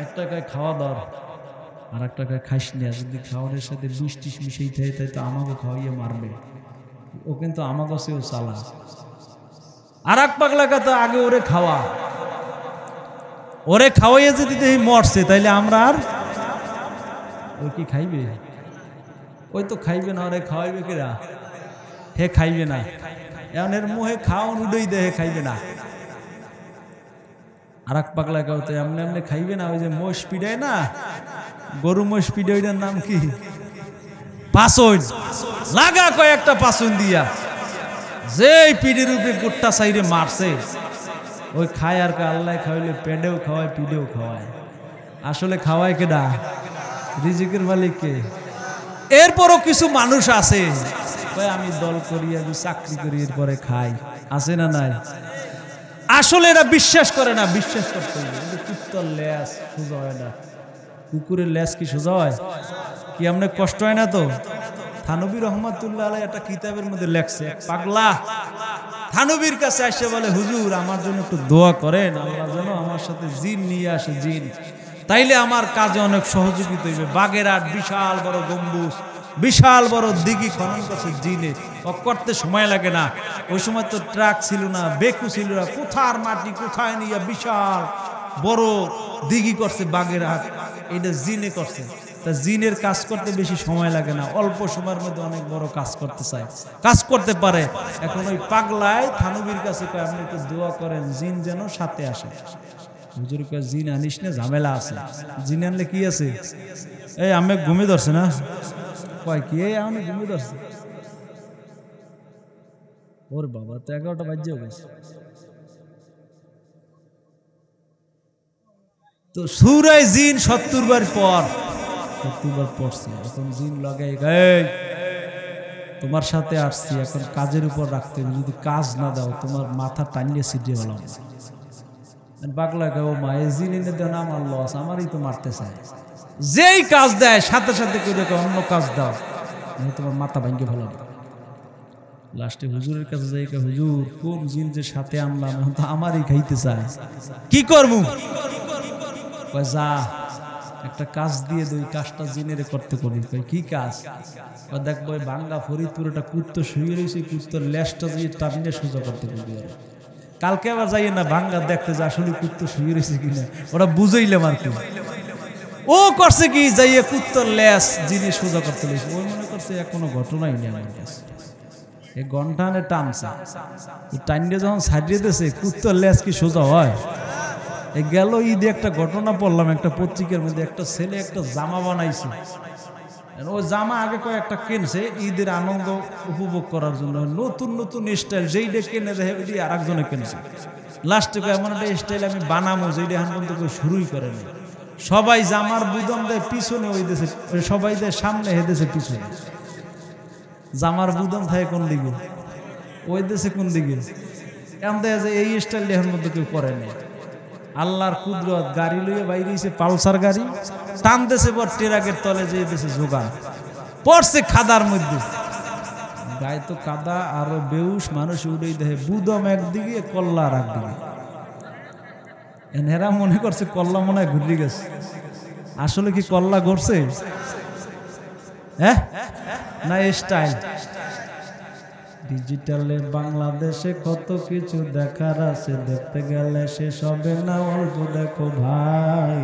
একটা কয় খাওয়া দাওয়ার, আর একটা কয় খাইস না, যদি খাওয়ানোর সাথে বৃষ্টি মিশাই থাকে তাই তো আমাকে খাওয়াইয়ে মারবে। ও কিন্তু আমার কাছেও চালা। আর এক পাগলা কথা, আগে ওরে খাওয়া, ওরে খাওয়াইয়া যদি দেখি মরছে, তাইলে আমরা আর ওই কি খাইবে? ওই তো খাইবে না, ওরে খাওয়াইবে কেরা? হে খাইবে না, এখন এর মুহে খাওয়ান উডেই দেহে খাইবে না। আর এক পাগলা কাউতে এমনি এমনি খাইবে না, ওই যে মোষ পিডায় না, গরু মোষ পিডায়, ওইটার নাম কি? পাসন লাগা, কয়েকটা পাসন দিয়া যে পিঠের উপরে গোট্টা সাইডে মারছে, ওই খায়। আর আল্লাহ খাওয়াইলে পেটেও খাওয়ায়, পিঠেও খাওয়ায়। আসলে খাওয়ায় কেডা? রিজিকের মালিক কে? এরপরও কিছু মানুষ আছে আমি দল করি, আমি চাকরি করি, এরপরে খাই, আছে না নাই? আসলে এরা বিশ্বাস করে না, বিশ্বাস করতে হবে। কুত্তার লেজ সোজা হয় না, কুকুরের লেজ কি সোজা হয়? কি আপনার কষ্ট হয় না? তো থানবী রহমাতুল্লাহ আলাইহি একটা কিতাবের মধ্যে লেখছে, পাগলা থানবীর কাছে এসে বলে, হুজুর আমার জন্য একটু দোয়া করেন, আল্লাহ যেন আমার সাথে জিন নিয়ে আসে, জিন, তাইলে আমার কাজে অনেক সহযোগিতা হইবে। বাগেরহাট বিশাল বড় গম্বুজ, বিশাল বড় দিঘি খনন করছে জিনে, করতে সময় লাগে না। ওই সময় তো ট্রাক ছিল না, বেকু ছিল না, কোথার মাটি কোথায় নিয়ে বিশাল বড় দিঘি করছে বাগেরহাট, এটা জিনে করছে। তা জিনের কাজ করতে বেশি সময় লাগে না, অল্প সময়ের মধ্যে অনেক বড় কাজ করতে চায়, কাজ করতে পারে। এখন ওই পাগলায় থানবীর কাছে কয়, আপনি একটু দোয়া করেন জিন যেন সাথে আসে। হুজুর কয়, জিন আনিস না, ঝামেলা আছে। জিন আনলে কি আছে? এই আমি ঘুমিয়ে ধরছে না, কয় কি এই আমি ঘুমিয়ে আসছি। ওর বাবা তো 11টা বাজে গেছে। তো সূরা জিন 70 বার পর 70 বার পড়ছি। এখন জিন লাগাই গায় তোমার সাথে আসছি, এখন কাজের উপর রাখতে হবে, যদি কাজ না দাও তোমার মাথা টানিয়ে ছিটিয়ে হলাম। পাগলা কে ও মা এই জিন এনে দেন আমার লস, আমারই তো মারতে চায়। যেই কাজ দেয় সাথে সাথে করে অন্য কাজ দাও, তোমার মাথা ভাঙ্গে ফেলাম। লাস্টে হুজুরের কাছে যাই, হুজুর কোন জিন যে সাথে আনলাম, এখন তো আমারই খাইতে চায়, কি করবো? যা একটা কাজ দিয়ে দুই কাজটা জিনের করতে করি। কি কাজ? দেখবো বাংলা ফরিদপুর একটা কুত্তো শুয়ে রয়েছে, কুত্তোর লেজটা দিয়ে টানিয়ে সোজা করতে করি। কালকে আবার যাই না ভাঙ্গা দেখতে যে আসলে কুত্তো শুয়ে রয়েছে কিনা, ওরা বুঝাইলাম আর কি। ও করছে কি যাইয়ে কুত্তোর লেজ জিনিস সোজা করতে লেগেছে। ওই মনে করছে কোনো ঘটনাই নেই আমার কাছে। এই ঘন্টানে টানছে, টানিয়ে যখন ছাড়িয়ে দিয়েছে কুত্তোর লেজ কি সোজা হয়? গেল ঈদে একটা ঘটনা পড়লাম একটা পত্রিকার মধ্যে, একটা ছেলে একটা জামা বানাইছে। ও জামা আগে কয়েকটা কিনছে ঈদের আনন্দ উপভোগ করার জন্য, নতুন নতুন স্টাইল যেইটা কিনে দেয় ওইটি আর একজনে কিনছে। লাস্টে এমন একটা স্টাইল আমি বানাবো যেইটা এখন পর্যন্ত কেউ শুরুই করেনি। সবাই জামার বুদম দেয় পিছনে, ওই দেশে সবাই দেয় সামনে, হেদেছে পিছনে। জামার বুদম থাকে কোন দিকে, ওই দেশে কোন দিকে, এমন দেখা যায় এই স্টাইলটা এখন মধ্যে কেউ করেনি। আল্লাহর কুদরত, গাড়ি লইয়ে বাইরে পালসার গাড়ি টানতেছে, পর ট্রাকের তলে যেয়ে দেশে জোগান পড়ছে খাদার মধ্যে, গায়ে তো কাদা, আরো বেউস মানুষ উড়েই দেখে বুদম একদিকে কল্লা আর একদিকে। এরা মনে করছে কল্লা মনে হয় ঘুরে গেছে, আসলে কি কল্লা ঘুরছে? হ্যাঁ না স্টাইল। ডিজিটালে বাংলাদেশে কত কিছু দেখার আছে, দেখতে গেলে শেষ হবে না অল্প দেখো ভাই।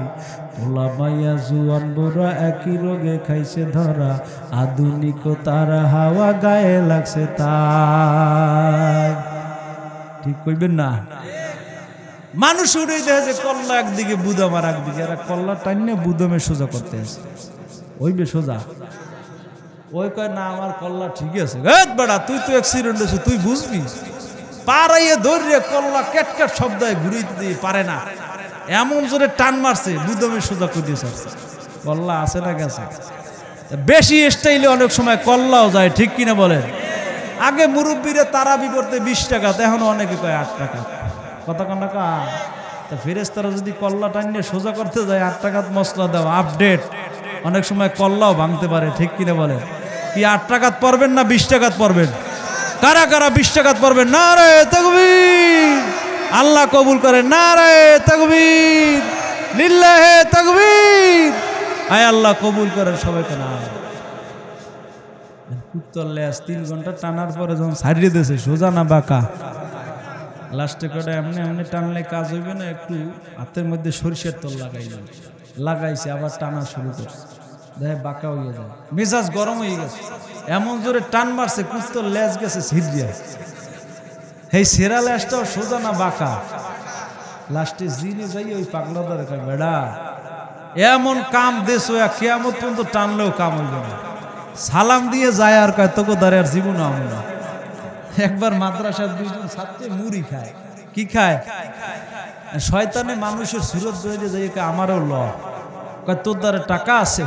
পোলা মাইয়া জুয়ান বুড়া একই রোগে খাইছে ধরা, আধুনিকতার হাওয়া গায়ে লাগছে তাই। ঠিক কইবেন না? মানুষ উড়েই দেখে যে কল্লা একদিকে বুদম আর একদিকে, এরা কল্লা টাইনে বুদমে সোজা করতে আছে, ওইবে সোজা। ওই কয় না আমার কল্লা ঠিক আছে। বেড়া তুই তো অ্যাক্সিডেন্ট হয়েছে, তুই বুঝবি? পাড়াইয়ে ধরিয়ে কল্লা কেটকেট শব্দ ঘুরিয়ে দিয়ে পারে না, এমন জোরে টান মারছে বুদমে সোজা করে দিয়েছে। কল্লা আছে না গেছে? বেশি স্টাইলে অনেক সময় কল্লাও যায়, ঠিক কিনা বলেন? আগে মুরব্বীরা তারাবি করতে 20 টাকা, এখন অনেকে কয় 8 টাকা। কতক্ষণ টাকা? তা ফেরেশতারা যদি কল্লা টানিয়ে সোজা করতে যায় 8 টাকা মশলা দাও আপডেট, অনেক সময় কল্লাও ভাঙতে পারে, ঠিক কিনা বলেন? কি 8 টাকাত পড়বেন না 20 টাকাত পড়বেন? কারা কারা 20 টাকাত পড়বেন? নারে তাকবীর! আল্লাহ কবুল করে। নারে তাকবীর, লিল্লাহে তাকবীর। আয় আল্লাহ কবুল করেন সবাইকে। না কুত্তর লেজ 3 ঘন্টা টানার পরে যখন ছাড়িয়ে দিয়েছে, সোজা না বাঁকা, লাস্টে কটা এমনি এমনি টানলে কাজ হইবে না, একটু হাতের মধ্যে সরিষার তেল লাগাইছে, আবার টানা শুরু করছে, দেখে বাঁকা হয়ে যায়, মেজাজ গরম হয়ে গেছে, এমন জোরে টান মারছে কুত্তর লেজ গেছে ছিড়িয়া। এই সেরা লেজটাও সোজা না বাঁকা। লাস্টে জিনে যাই ওই পাগলা ধরে কয় বেড়া এমন কাম দেশ কিয়ামত পর্যন্ত টানলেও কাম হইবে না। সালাম দিয়ে যায় আর কয় তোকে ধরে আর জীবন আমি না। একবার মাদ্রাসার 2 জন ছাত্র মুড়ি খায়। কি খায়? শয়তানে মানুষের সুরত ধরে যাই আমারও ল। কয় তোর দ্বারা টাকা আছে?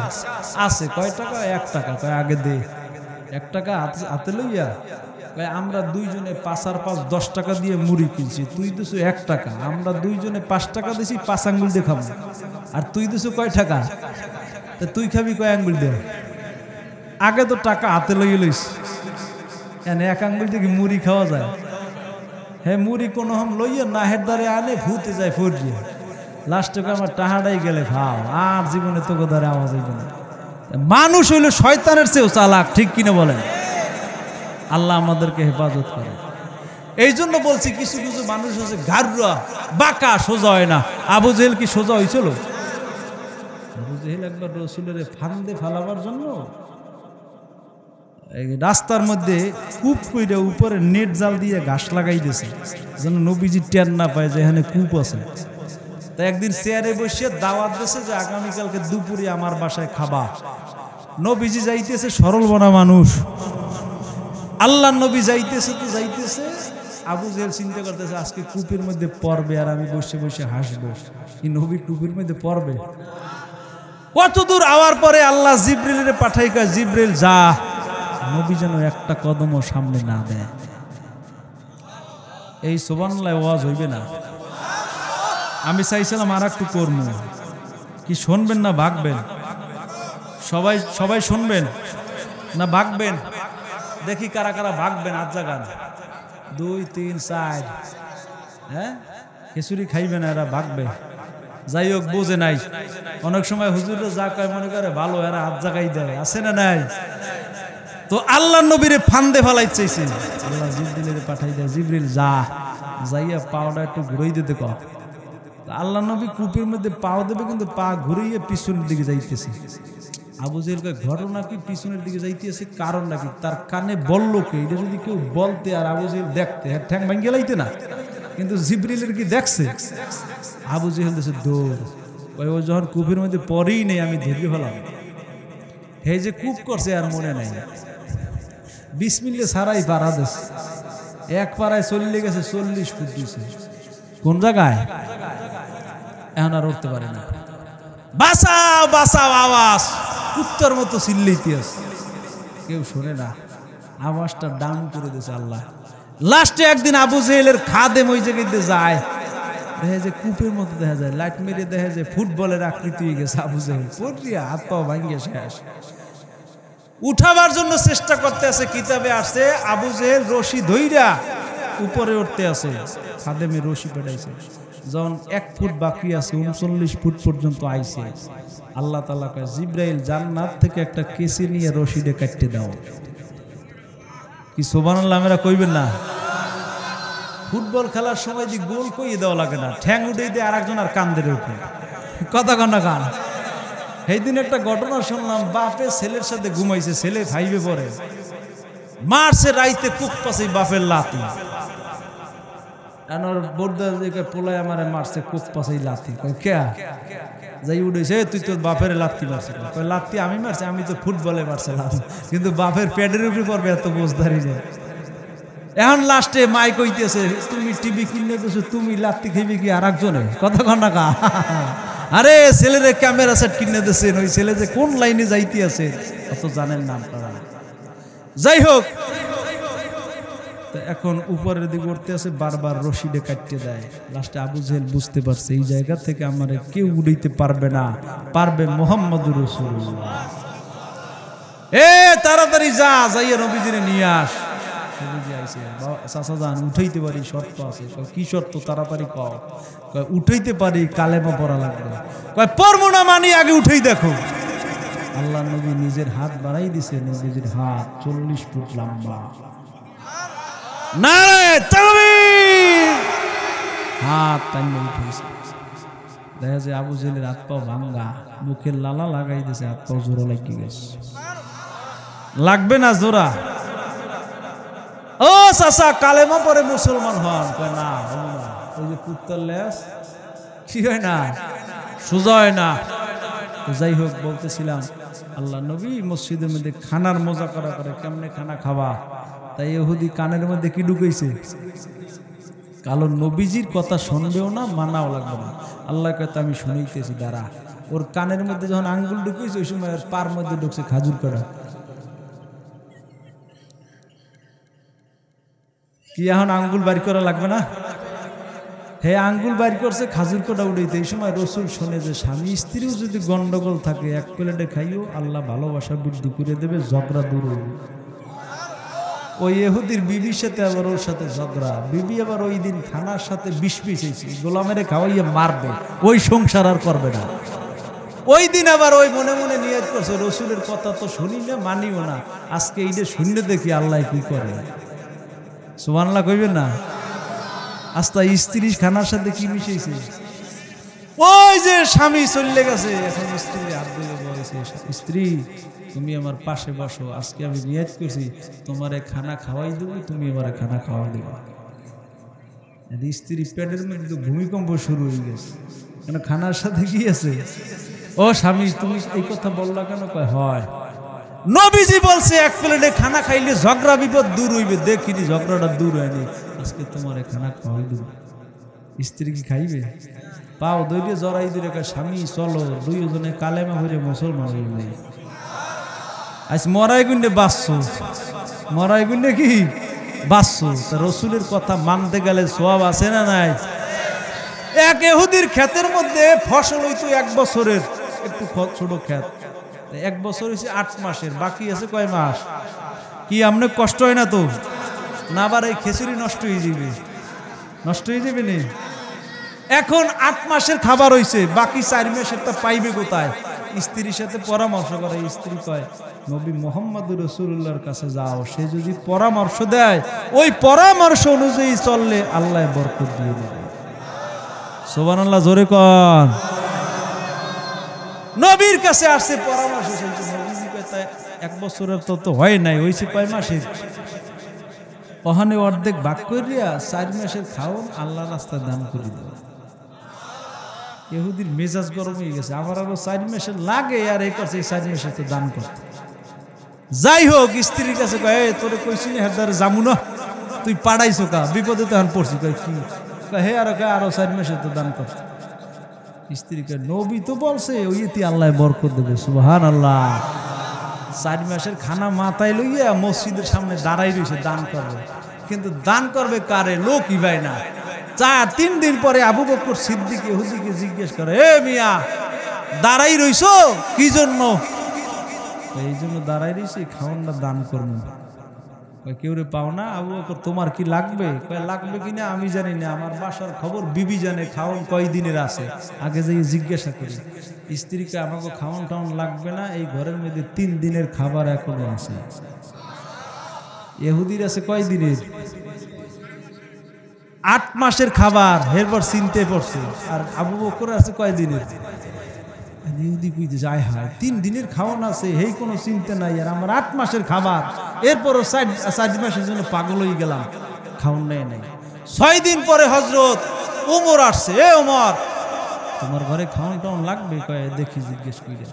আছে। কয় টাকা? 1 টাকা। কয় আগে দে। 1 টাকা হাতে লইয়া কয় আমরা 2 জনে 5 আর 5 10 টাকা দিয়ে মুড়ি কিনছি, তুই দিছো 1 টাকা, আমরা 2 জনে 5 টাকা দিছি, 5 আঙ্গুল দিয়ে খাবো, আর তুই দিছো কয় টাকা? তা তুই খাবি কয় আঙ্গুল দিয়ে? আগে তো টাকা হাতে লইয়ে লইস, এনে 1 আঙ্গুল থেকে মুড়ি খাওয়া যায়? হ্যাঁ মুড়ি কোনো হম লইয়া নাহের দ্বারে আনে ভূতে যায় ফরিয়ে, লাস্টে আমার টাহাটাই গেলে খাও, আর জীবনে তোকে দ্বারে আওয়াজ হইবে না। মানুষ হইল শয়তানের চেয়েও চালাক, ঠিক কিনা বলেন? আল্লাহ আমাদেরকে হেফাজত করে। এই জন্য বলছি কিছু কিছু মানুষ আছে ঘাড়ুয়া, বাঁকা, সোজা হয় না। আবু জেহেল কি সোজা হয়েছিল? আবু জেহেল একবার রসুলের ফান্দে ফালাবার জন্য রাস্তার মধ্যে কূপ কইরা উপরে নেট জাল দিয়ে ঘাস লাগাই দিয়েছে, যেন নবীজি টের না পায় যে এখানে কূপ আছে। তাই একদিন চেয়ারে বসে দাওয়াত দিয়েছে যে আগামীকালকে দুপুরে আমার বাসায় খাবা। নবীজি যাইতেছে সরল বনা মানুষ, আল্লাহ নবী যাইতেছে তো যাইতেছে, আবু জেহেল চিন্তা করতেছে আজকে কূপের মধ্যে পড়বে আর আমি বসে বসে হাসবো, এই নবী কূপের মধ্যে পড়বে। কত দূর আওয়ার পরে আল্লাহ জিব্রিলের পাঠাই কয় জিব্রিল যা, নবী যেন একটা কদমও সামনে না দেয়। এই সুবহানাল্লাহ ওয়াজ হইবে না। আমি চাইছিলাম আর একটু করবো, কি শুনবেন না ভাগবেন? সবাই সবাই শুনবেন না ভাগবেন? দেখি কারা কারা ভাগবেন, হাত জাগান। 2 3 4, হ্যাঁ খিচুড়ি খাইবে না এরা, ভাগবে। যাই হোক বোঝে নাই, অনেক সময় হুজুররা যা কয় মনে করে ভালো, এরা হাত জাগাই দেয়, আছে না নাই? তো আল্লাহ নবীরে ফান্দে ফেলাই চাইছে, আল্লাহ জিব্রিলের পাঠাই দেয়, জিব্রিল যা, যাইয়া পাওটা একটু ঘুরাই দিতে কয়। আল্লাহ নবী কূপের মধ্যে পাও দেবে কিন্তু পা ঘুরিয়ে পিছনের দিকে যাইতেছে। আবু জেহেল কয় ঘটনা কি পিছনের দিকে যাইতেছে, কারণ নাকি তার কানে বললো কে? এটা যদি কেউ বলতে আর আবু জেহেল দেখতে, ঠ্যাং ভাঙ্গিয়ে লাইতে না, কিন্তু জিব্রিলের কি দেখছে? আবু জেহেল দেশে দৌড়, ও যখন কূপের মধ্যে পরেই নেই আমি ধরে ফেলাম। হে যে কূপ করছে আর মনে নাই, বিসমিল্লাহ ছাড়াই পাড়া দিছে, এক পাড়ায় চলে গেছে 40 ফুট দিছে। কোন জায়গায়? এখন আর উঠতে পারে না। বাঁচাও বাঁচাও আওয়াজ কুত্তার মতো চিল্লাইতে আছে, কেউ শোনে না, আওয়াজটা ডাউন করে দিয়েছে আল্লাহ। লাস্টে একদিন আবু জেহেলের খাদেম ওই জায়গায় যায়, দেখা যায় কূপের মতো, দেখা যায় লাইট মেরে, দেখা যায় ফুটবলের আকৃতি হয়ে গেছে আবু জেহেল, পড়িয়া হাত পাও ভাঙ্গিয়ে শেষ। উঠাবার জন্য চেষ্টা করতে আছে, কিতাবে আসছে আবু জেহেল রশি ধইরা উপরে উঠতে আছে, খাদেমে রশি পেটাইছে। যখন 1 ফুট বাকি আছে 39 ফুট পর্যন্ত আইছে, আল্লাহ তাআলা কয় জিব্রাইল জান্নাত থেকে একটা কেসি নিয়ে রশিদে কাটতে দাও। কি সুবহানাল্লাহ আমরা কইবেন না? ফুটবল খেলার সময় যে গোল কইয়ে দেওয়া লাগে না, ঠ্যাং উঠে দিয়ে আরেকজন আর কান্দের উঠে, কথা কন্যা কান। সেই দিন একটা ঘটনা শুনলাম, বাপে ছেলের সাথে ঘুমাইছে, ছেলে 5-এ পড়ে, মারছে রাইতে কুক পাশে বাপের লাথি, পোলায় আমার মারছে কুক পাশে লাথি। কে যাই উঠেছে, তুই তোর বাপের লাথি মারছে? লাথি আমি মারছি, আমি তো ফুটবলে মারছিলাম, কিন্তু বাপের পেটের উপরে পড়বে এত বোঝদারি নেই। এখন লাস্টে মাইক হইতেছে, তুমি টিভি কিনে দিছো, তুমি লাত্তি খাইবে কি আর একজনে? কথা কন্যা কা? আরে ছেলেরে ক্যামেরা সেট কিনে দিয়েছেন, ওই ছেলে যে কোন লাইনে যাইতে আছে অত জানেন না আপনারা। যাই হোক, এখন উপরের দিকে উঠতে আছে, বারবার রশিদে কাটতে দেয়। লাস্টে আবু জেহেল বুঝতে পারছে এই জায়গা থেকে আমার কেউ উড়াইতে পারবে না, পারবে মুহাম্মদুর রাসূলুল্লাহ। তাড়াতাড়ি যা, যাইয়া নবীজিরে নিয়ে আস। চাচা যান, উঠাইতে পারি, শর্ত আছে। কি শর্ত? তাড়াতাড়ি কও। উঠাইতে পারি, কালেমা পড়া লাগবে। পড়বো না মানি, আগে উঠেই দেখো। আল্লাহ নবী নিজের হাত বাড়াই দিছে, নবীজির হাত 40 ফুট লম্বা। হাত টাইমে উঠেছে, দেখা যায় আবু জেহেলের হাত পাও ভাঙ্গা, মুখের লালা লাগাই দিয়েছে, হাত পাও জোড়া লাগিয়ে গেছে। লাগবে না জোড়া? ও চাচা কালেমা পরে মুসলমান হন। না, ওই যে কুত্তার লেজ কি হয় না, সোজা হয় না। যাই হোক, বলতেছিলাম আল্লাহ নবী মসজিদের মধ্যে খানার মজা করা করে, কেমনে খানা খাবা? তাই ইহুদি কানের মধ্যে কি ঢুকাইছে? কালো নবীজির কথা শুনবেও না, মানাও লাগবে না। আল্লাহর কথা আমি শুনাইতেছি, দাঁড়া। ওর কানের মধ্যে যখন আঙ্গুল ঢুকাইছে, ওই সময় পার মধ্যে ঢুকছে খাজুর কাটা। কি এখন আঙ্গুল বাড়ি করা লাগবে না? হে আঙ্গুল বাড়ি করছে, খাজুর কাটা উঠাইতে। এই সময় রসুল শোনে যে স্বামী স্ত্রীও যদি গন্ডগোল থাকে, 1 প্লেটে খাইও, আল্লাহ ভালোবাসা বৃদ্ধি করে দেবে, ঝগড়া দূর হইবে। ওই ইহুদির বিবির সাথে আবার ওর সাথে ঝগড়া, বিবি আবার ওই দিন খানার সাথে বিষ মিশাইছে, গোলামেরে খাওয়াইয়া মারবে, ওই সংসার আর করবে না। ওই দিন আবার ওই মনে মনে নিয়ত করছে, রসুলের কথা তো শুনি না, মানিও না, আজকে এইটা শুনলে দেখি আল্লাহ কি করে। সুবহানাল্লাহ কইবেন না? আস্তা স্ত্রী খানার সাথে কি মিশাইছে? ওই যে স্বামী চলে গেছে, এখন স্ত্রী হাত ধরে বলেছে, স্ত্রী তুমি আমার পাশে বসো, আজকে আমি নিয়ত করছি তোমারে খানা খাওয়াই দেবো, তুমি আমারে খানা খাওয়াই দেবো। স্ত্রী পেটের মধ্যে ভূমিকম্প শুরু হয়ে গেছে, কেন খানার সাথে কি আছে? ও স্বামী তুমি এই কথা বললা কেন? কয় হয়। নবীজি বলছে এক প্লেটে খানা খাইলে ঝগড়া বিপদ দূর হইবে, দেখিনি ঝগড়াটা দূর হয়নি, আজকে তোমার খানা খাওয়াই দেব। স্ত্রী কি খাইবে? পাও দৈরে জড়াই দিলে স্বামী চলো, দুইজনে কালেমা হইলে মুসলমান হইবে। আজ মরাই গুন্ডে বাঁচছো, মরাই গুন্ডে কি বাঁচছো। রসুলের কথা মানতে গেলে সওয়াব আছে না নাই? এক ইহুদির ক্ষেতের মধ্যে ফসল হইতো 1 বছরের, একটু ছোট ক্ষেত, 1 বছর হয়েছে 8 মাসের, বাকি আছে কয় মাস? কি আপনার কষ্ট হয় না তো? না আবার এই খিচুড়ি নষ্ট হয়ে যাবে, নষ্ট হয়ে যাবে নি। এখন 8 মাসের খাবার হইছে, বাকি 4 মাসেরটা পাইবে কোথায়? স্ত্রীর সাথে পরামর্শ করে। স্ত্রী কয় নবী মুহাম্মদুর রাসূলুল্লাহর কাছে যাও, সে যদি পরামর্শ দেয় ওই পরামর্শ অনুযায়ী চললে আল্লাহ বরকত দিয়ে দেবে। সুবহানাল্লাহ, জোরে কর। নবীর কাছে আসছে পরামর্শ চলছে। নবীজি কয় 1 বছরের তো হয় নাই, হইছে কয় মাসের? ওখানে অর্ধেক ভাগ করিয়া 4 মাসের খাওন আল্লাহর রাস্তায় দান করে দেব। ইহুদির মেজাজ গরম হয়ে গেছে, আমার আরো 4 মাসের লাগে, আর এই কাছে 4 মাসে তো দান করতে। যাই হোক, স্ত্রীর কাছে কয় তোরে কইছি না হেদার জামু না, তুই পাড়াইছো কা, বিপদে তখন পড়ছি। কয় কি? হে আরো 4 মাসে তো দান করতে। স্ত্রী কয় নবী তো বলছে ওইতে আল্লাহ বরকত দেবে। সুবহানাল্লাহ। 4 মাসের খানা মাথায় লইয়া মসজিদের সামনে দাঁড়াই রয়েছে, দান করবে। কিন্তু দান করবে কারে? লোকই ভাই না। 3 দিন পরে আবু বকর সিদ্দিক ইহুদিকে জিজ্ঞেস করে, এ মিয়া দাঁড়াই রইছো কি জন্য? এই জন্য দাঁড়াই রইছি, খাওয়ানটা দান করবো। কেউ রে পাও না? আবু বকর তোমার কি লাগবে? লাগবে কিনা আমি জানি না, আমার বাসার খবর বিবি জানে, খাওয়ান কয় দিনের আছে, আগে যাই জিজ্ঞাসা করি। স্ত্রীকে আমাকে খাওয়ান টাউন লাগবে না, এই ঘরের মধ্যে 3 দিনের খাবার এখনো আছে। ইহুদির আছে কয় দিনের? 8 মাসের খাবার। এরপর চিনতে পড়ছে। আর আবু বকর আছে কয় দিনের? ইহুদি কইতে যায় হায় 3 দিনের খাওয়ান আছে, এই কোনো চিন্তা নাই, আর আমার 8 মাসের খাবার। এরপরও 4 মাসের জন্য পাগল হয়ে গেলাম, খাওয়ান নেয় নাই। 6 দিন পরে হযরত ওমর আসছে। এ ওমর, তোমার ঘরে খাওয়ান টাউন লাগবে? কয় দেখি, জিজ্ঞেস কইরা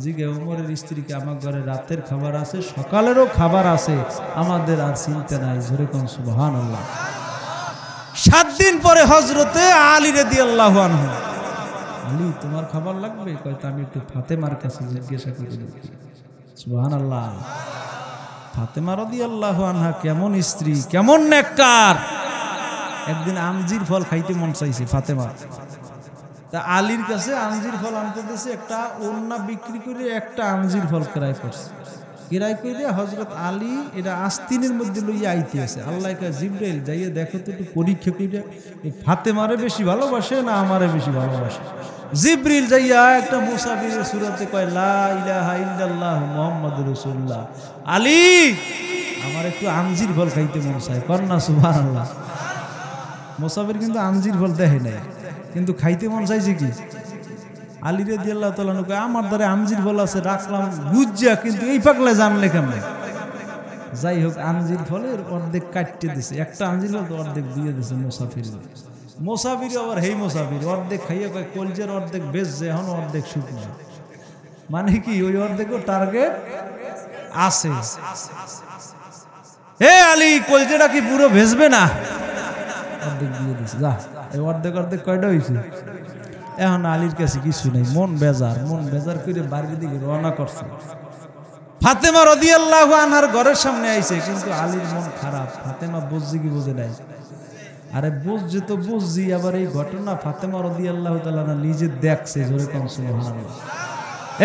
জিজ্ঞে ওমরের স্ত্রীকে আমার ঘরে রাতের খাবার আছে, সকালেরও খাবার আছে, আমাদের আর চিন্তা নাই। জোরে কোন সুবহানাল্লাহ। 7 দিন পরে হযরতে আলী রাদিয়াল্লাহু আনহু, আলী তোমার খাবার লাগবে? কয় আমি একটু ফাতেমার কাছে জিজ্ঞাসা করে দেখি। সুবহানাল্লাহ। ফাতেমা রাদিয়াল্লাহু আনহা কেমন স্ত্রী, কেমন নেককার। একদিন আঞ্জির ফল খাইতে মন চাইছে ফাতেমা, তা আলীর কাছে আঞ্জির ফল আনতে দিয়েছে। একটা ওন্না বিক্রি করে একটা আঞ্জির ফল ক্রয় করছে। ক্রয় করে হযরত আলী এটা আস্তিনের মধ্যে লইয়া আইতে আছে। আল্লাহ কয় জিবরাইল যাইয়ে দেখো তো, একটু পরীক্ষা করে ফাতেমারে বেশি ভালোবাসে না আমারে বেশি ভালোবাসে। জিবরিল যাইয়া একটা মুসাফিরের সূরতে কয় লা ইলাহা ইল্লাল্লাহ মুহাম্মাদুর রাসূলুল্লাহ, আলী আমার একটু আঞ্জির ফল খাইতে মন চায়। কন্যা সুবহানাল্লাহ। মুসাফির কিন্তু আঞ্জির ফল দেখে নাই, কিন্তু খাইতে মন চাইছে কি? আলী রাদিয়াল্লাহু তাআলা কয় আমার দ্বারা আঞ্জির ফল আছে, রাখলাম বুঝা, কিন্তু এই পাগলা জানলে কেমনে? যাই হোক, আঞ্জির ফলের অর্ধেক কাটতে দিছে, একটা আঞ্জির ফল অর্ধেক দিয়ে দিছে মুসাফির। মুসাফির আবার হেই মুসাফির অর্ধেক খাইয়া কয় কলজের অর্ধেক বেচছে, এখন অর্ধেক শুকনো। মানে কি ওই অর্ধেকও টার্গেট আছে। হে আলী, কলজেটা কি পুরো ভেজবে না? অর্ধেক দিয়ে দিছে। যা, এই অর্ধেক অর্ধেক কয়টা হয়েছে? এখন আলীর কাছে কিছু নেই, মন বেজার করে বাড়ির দিকে রওনা করছে। ফাতেমা রাদিয়াল্লাহু আনহার ঘরের সামনে আইছে, কিন্তু আলীর মন খারাপ। ফাতেমা বুঝছে কি বোঝে নাই? আরে বুঝছে তো বুঝছি, আবার এই ঘটনা ফাতেমা রাদিয়াল্লাহু তাআলা নিজে দেখছে। জোরে কোন সুবহানাল্লাহ।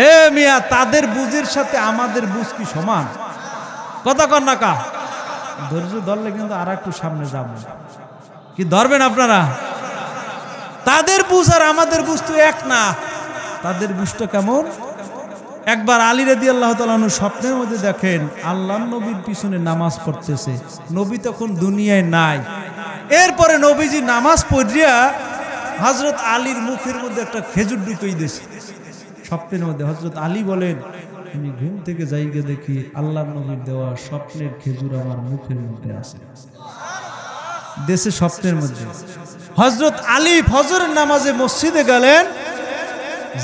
এ মিয়া, তাদের বুঝের সাথে আমাদের বুঝ কি সমান? কথা কন না কা? ধৈর্য ধরলে কিন্তু আর একটু সামনে যাব। কি ধরবেন আপনারা? তাদের বুঝ আর আমাদের বুঝ তো এক না। তাদের বুঝটা কেমন? একবার আলী রাদিয়াল্লাহু তাআলা স্বপ্নের মধ্যে দেখেন আল্লাহর নবীর পিছনে নামাজ পড়তেছে। নবী তখন দুনিয়ায় নাই। এরপরে নবীজি নামাজ পড়িয়া হযরত আলীর মুখের মধ্যে একটা খেজুর ঢুকিয়ে দিয়েছে। স্বপ্নের মধ্যে হযরত আলী বলেন, আমি ঘুম থেকে যাইগে দেখি আল্লাহর নবীর দেওয়া স্বপ্নের খেজুর আমার মুখের মধ্যে আছে। দেশে স্বপ্নের মধ্যে হযরত আলী ফজরের নামাজে মসজিদে গেলেন।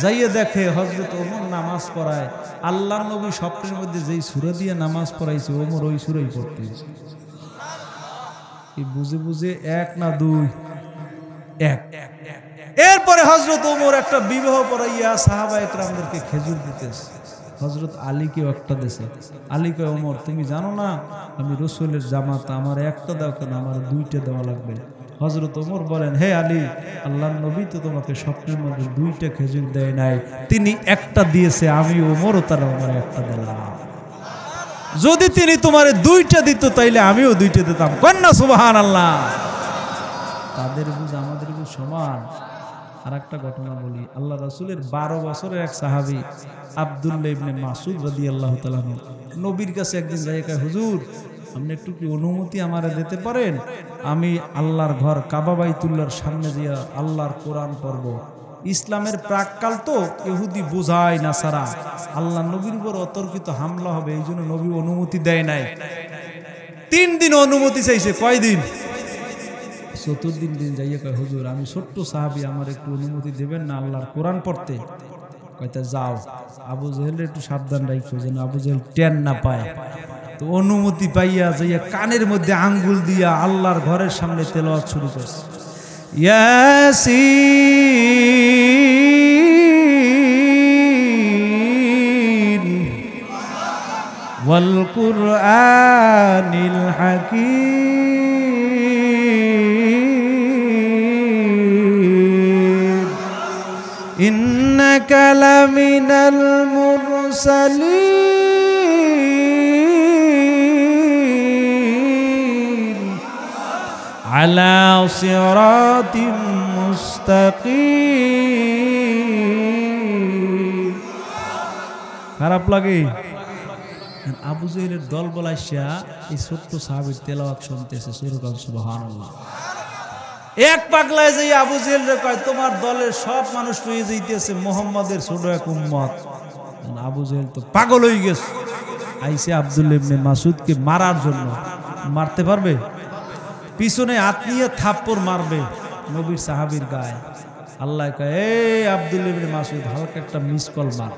যাইয়ে দেখে হযরত ওমর নামাজ পড়ায়, আল্লাহর নবী স্বপ্নের মধ্যে যেই সূরা দিয়ে নামাজ পড়াইছে ওমর ওই সূরাই পড়তেছে। এই বুঝে বুঝে এক না দুই, এক। এরপরে হযরত ওমর একটা বিবাহ পড়াইয়া সাহাবা একরামদেরকে খেজুর দিতেছে। হযরত আলীকেও একটা দেশে। আলী কয়, ওমর তুমি জানো না আমি রাসূলের জামাতা, আমার একটা দাও কেন, আমার দুইটা দেওয়া লাগবে। হযরত ওমর বলেন, হে আলী, আল্লাহর নবী তো তোমাকে স্বপ্নের মধ্যে দুইটা খেজুর দেয় নাই, তিনি একটা দিয়েছে, আমি ওমরও তার আমার একটা দিলাম। যদি তিনি তোমারে দুইটা দিত তাইলে আমিও দুইটা দিতাম। কন্যা সুবহানাল্লাহ। তাদের বুঝ আমাদের বুঝ সমান। আর একটা ঘটনা বলি, আল্লাহ রাসূলের 12 বছরের এক সাহাবী আব্দুল্লাহ ইবনে মাসউদ রাদিয়াল্লাহু তাআলা নবীর কাছে একদিন যাই কয়, হুজুর আপনি একটু কি অনুমতি আমারে দিতে পারেন, আমি আল্লাহর ঘর কাবা বাইতুল্লাহর সামনে দিয়া আল্লাহর কোরআন পড়ব। ইসলামের প্রাককাল তো ইহুদি বোঝায় না সারা, আল্লাহ নবীর উপর অতর্কিত হামলা হবে, এই জন্য নবী অনুমতি দেয় নাই। 3 দিন অনুমতি চাইছে, কয়দিন? 4 দিন যাইয়া কয়, হুজুর আমি ছোট্ট সাহাবী, আমার একটু অনুমতি দেবেন না আল্লাহর কোরআন পড়তে? কয়টা যাও, আবু জেহেলের একটু সাবধান রাখো যেন আবু জেহেল টেন না পায়। তো অনুমতি পাইয়া যাইয়া কানের মধ্যে আঙ্গুল দিয়া আল্লাহর ঘরের সামনে তেলাওয়াত শুরু করছে। ইয়াসিন ওয়াল কুরআনিল হাকীম ইন্নাকা লামিনাল মুরসালিন আলা সিরাতিম মুস্তাকিম। খারাপ লাগে? আবু জেহেলের দল বলাইসা এই ছোট্ট সাহাবীর তেলাওয়াত শুনতেছে, সুবহানাল্লাহ। এক পাগলায় যাই আবু জেহেল রে কয়, তোমার দলের সব মানুষ রয়ে যাইতেছে, মুহাম্মাদের ছোট এক উম্মত। আবু জেহেল তো পাগল হয়ে গেছে, আইসে আব্দুল্লাহ ইবনে মাসউদকে মারার জন্য। মারতে পারবে? পিছনে হাত নিয়ে থাপ্পড় মারবে নবীর সাহাবীর গায়ে। আল্লাহ কয়, এই আব্দুল্লাহ ইবনে মাসউদ হালকা একটা মিস কল মার।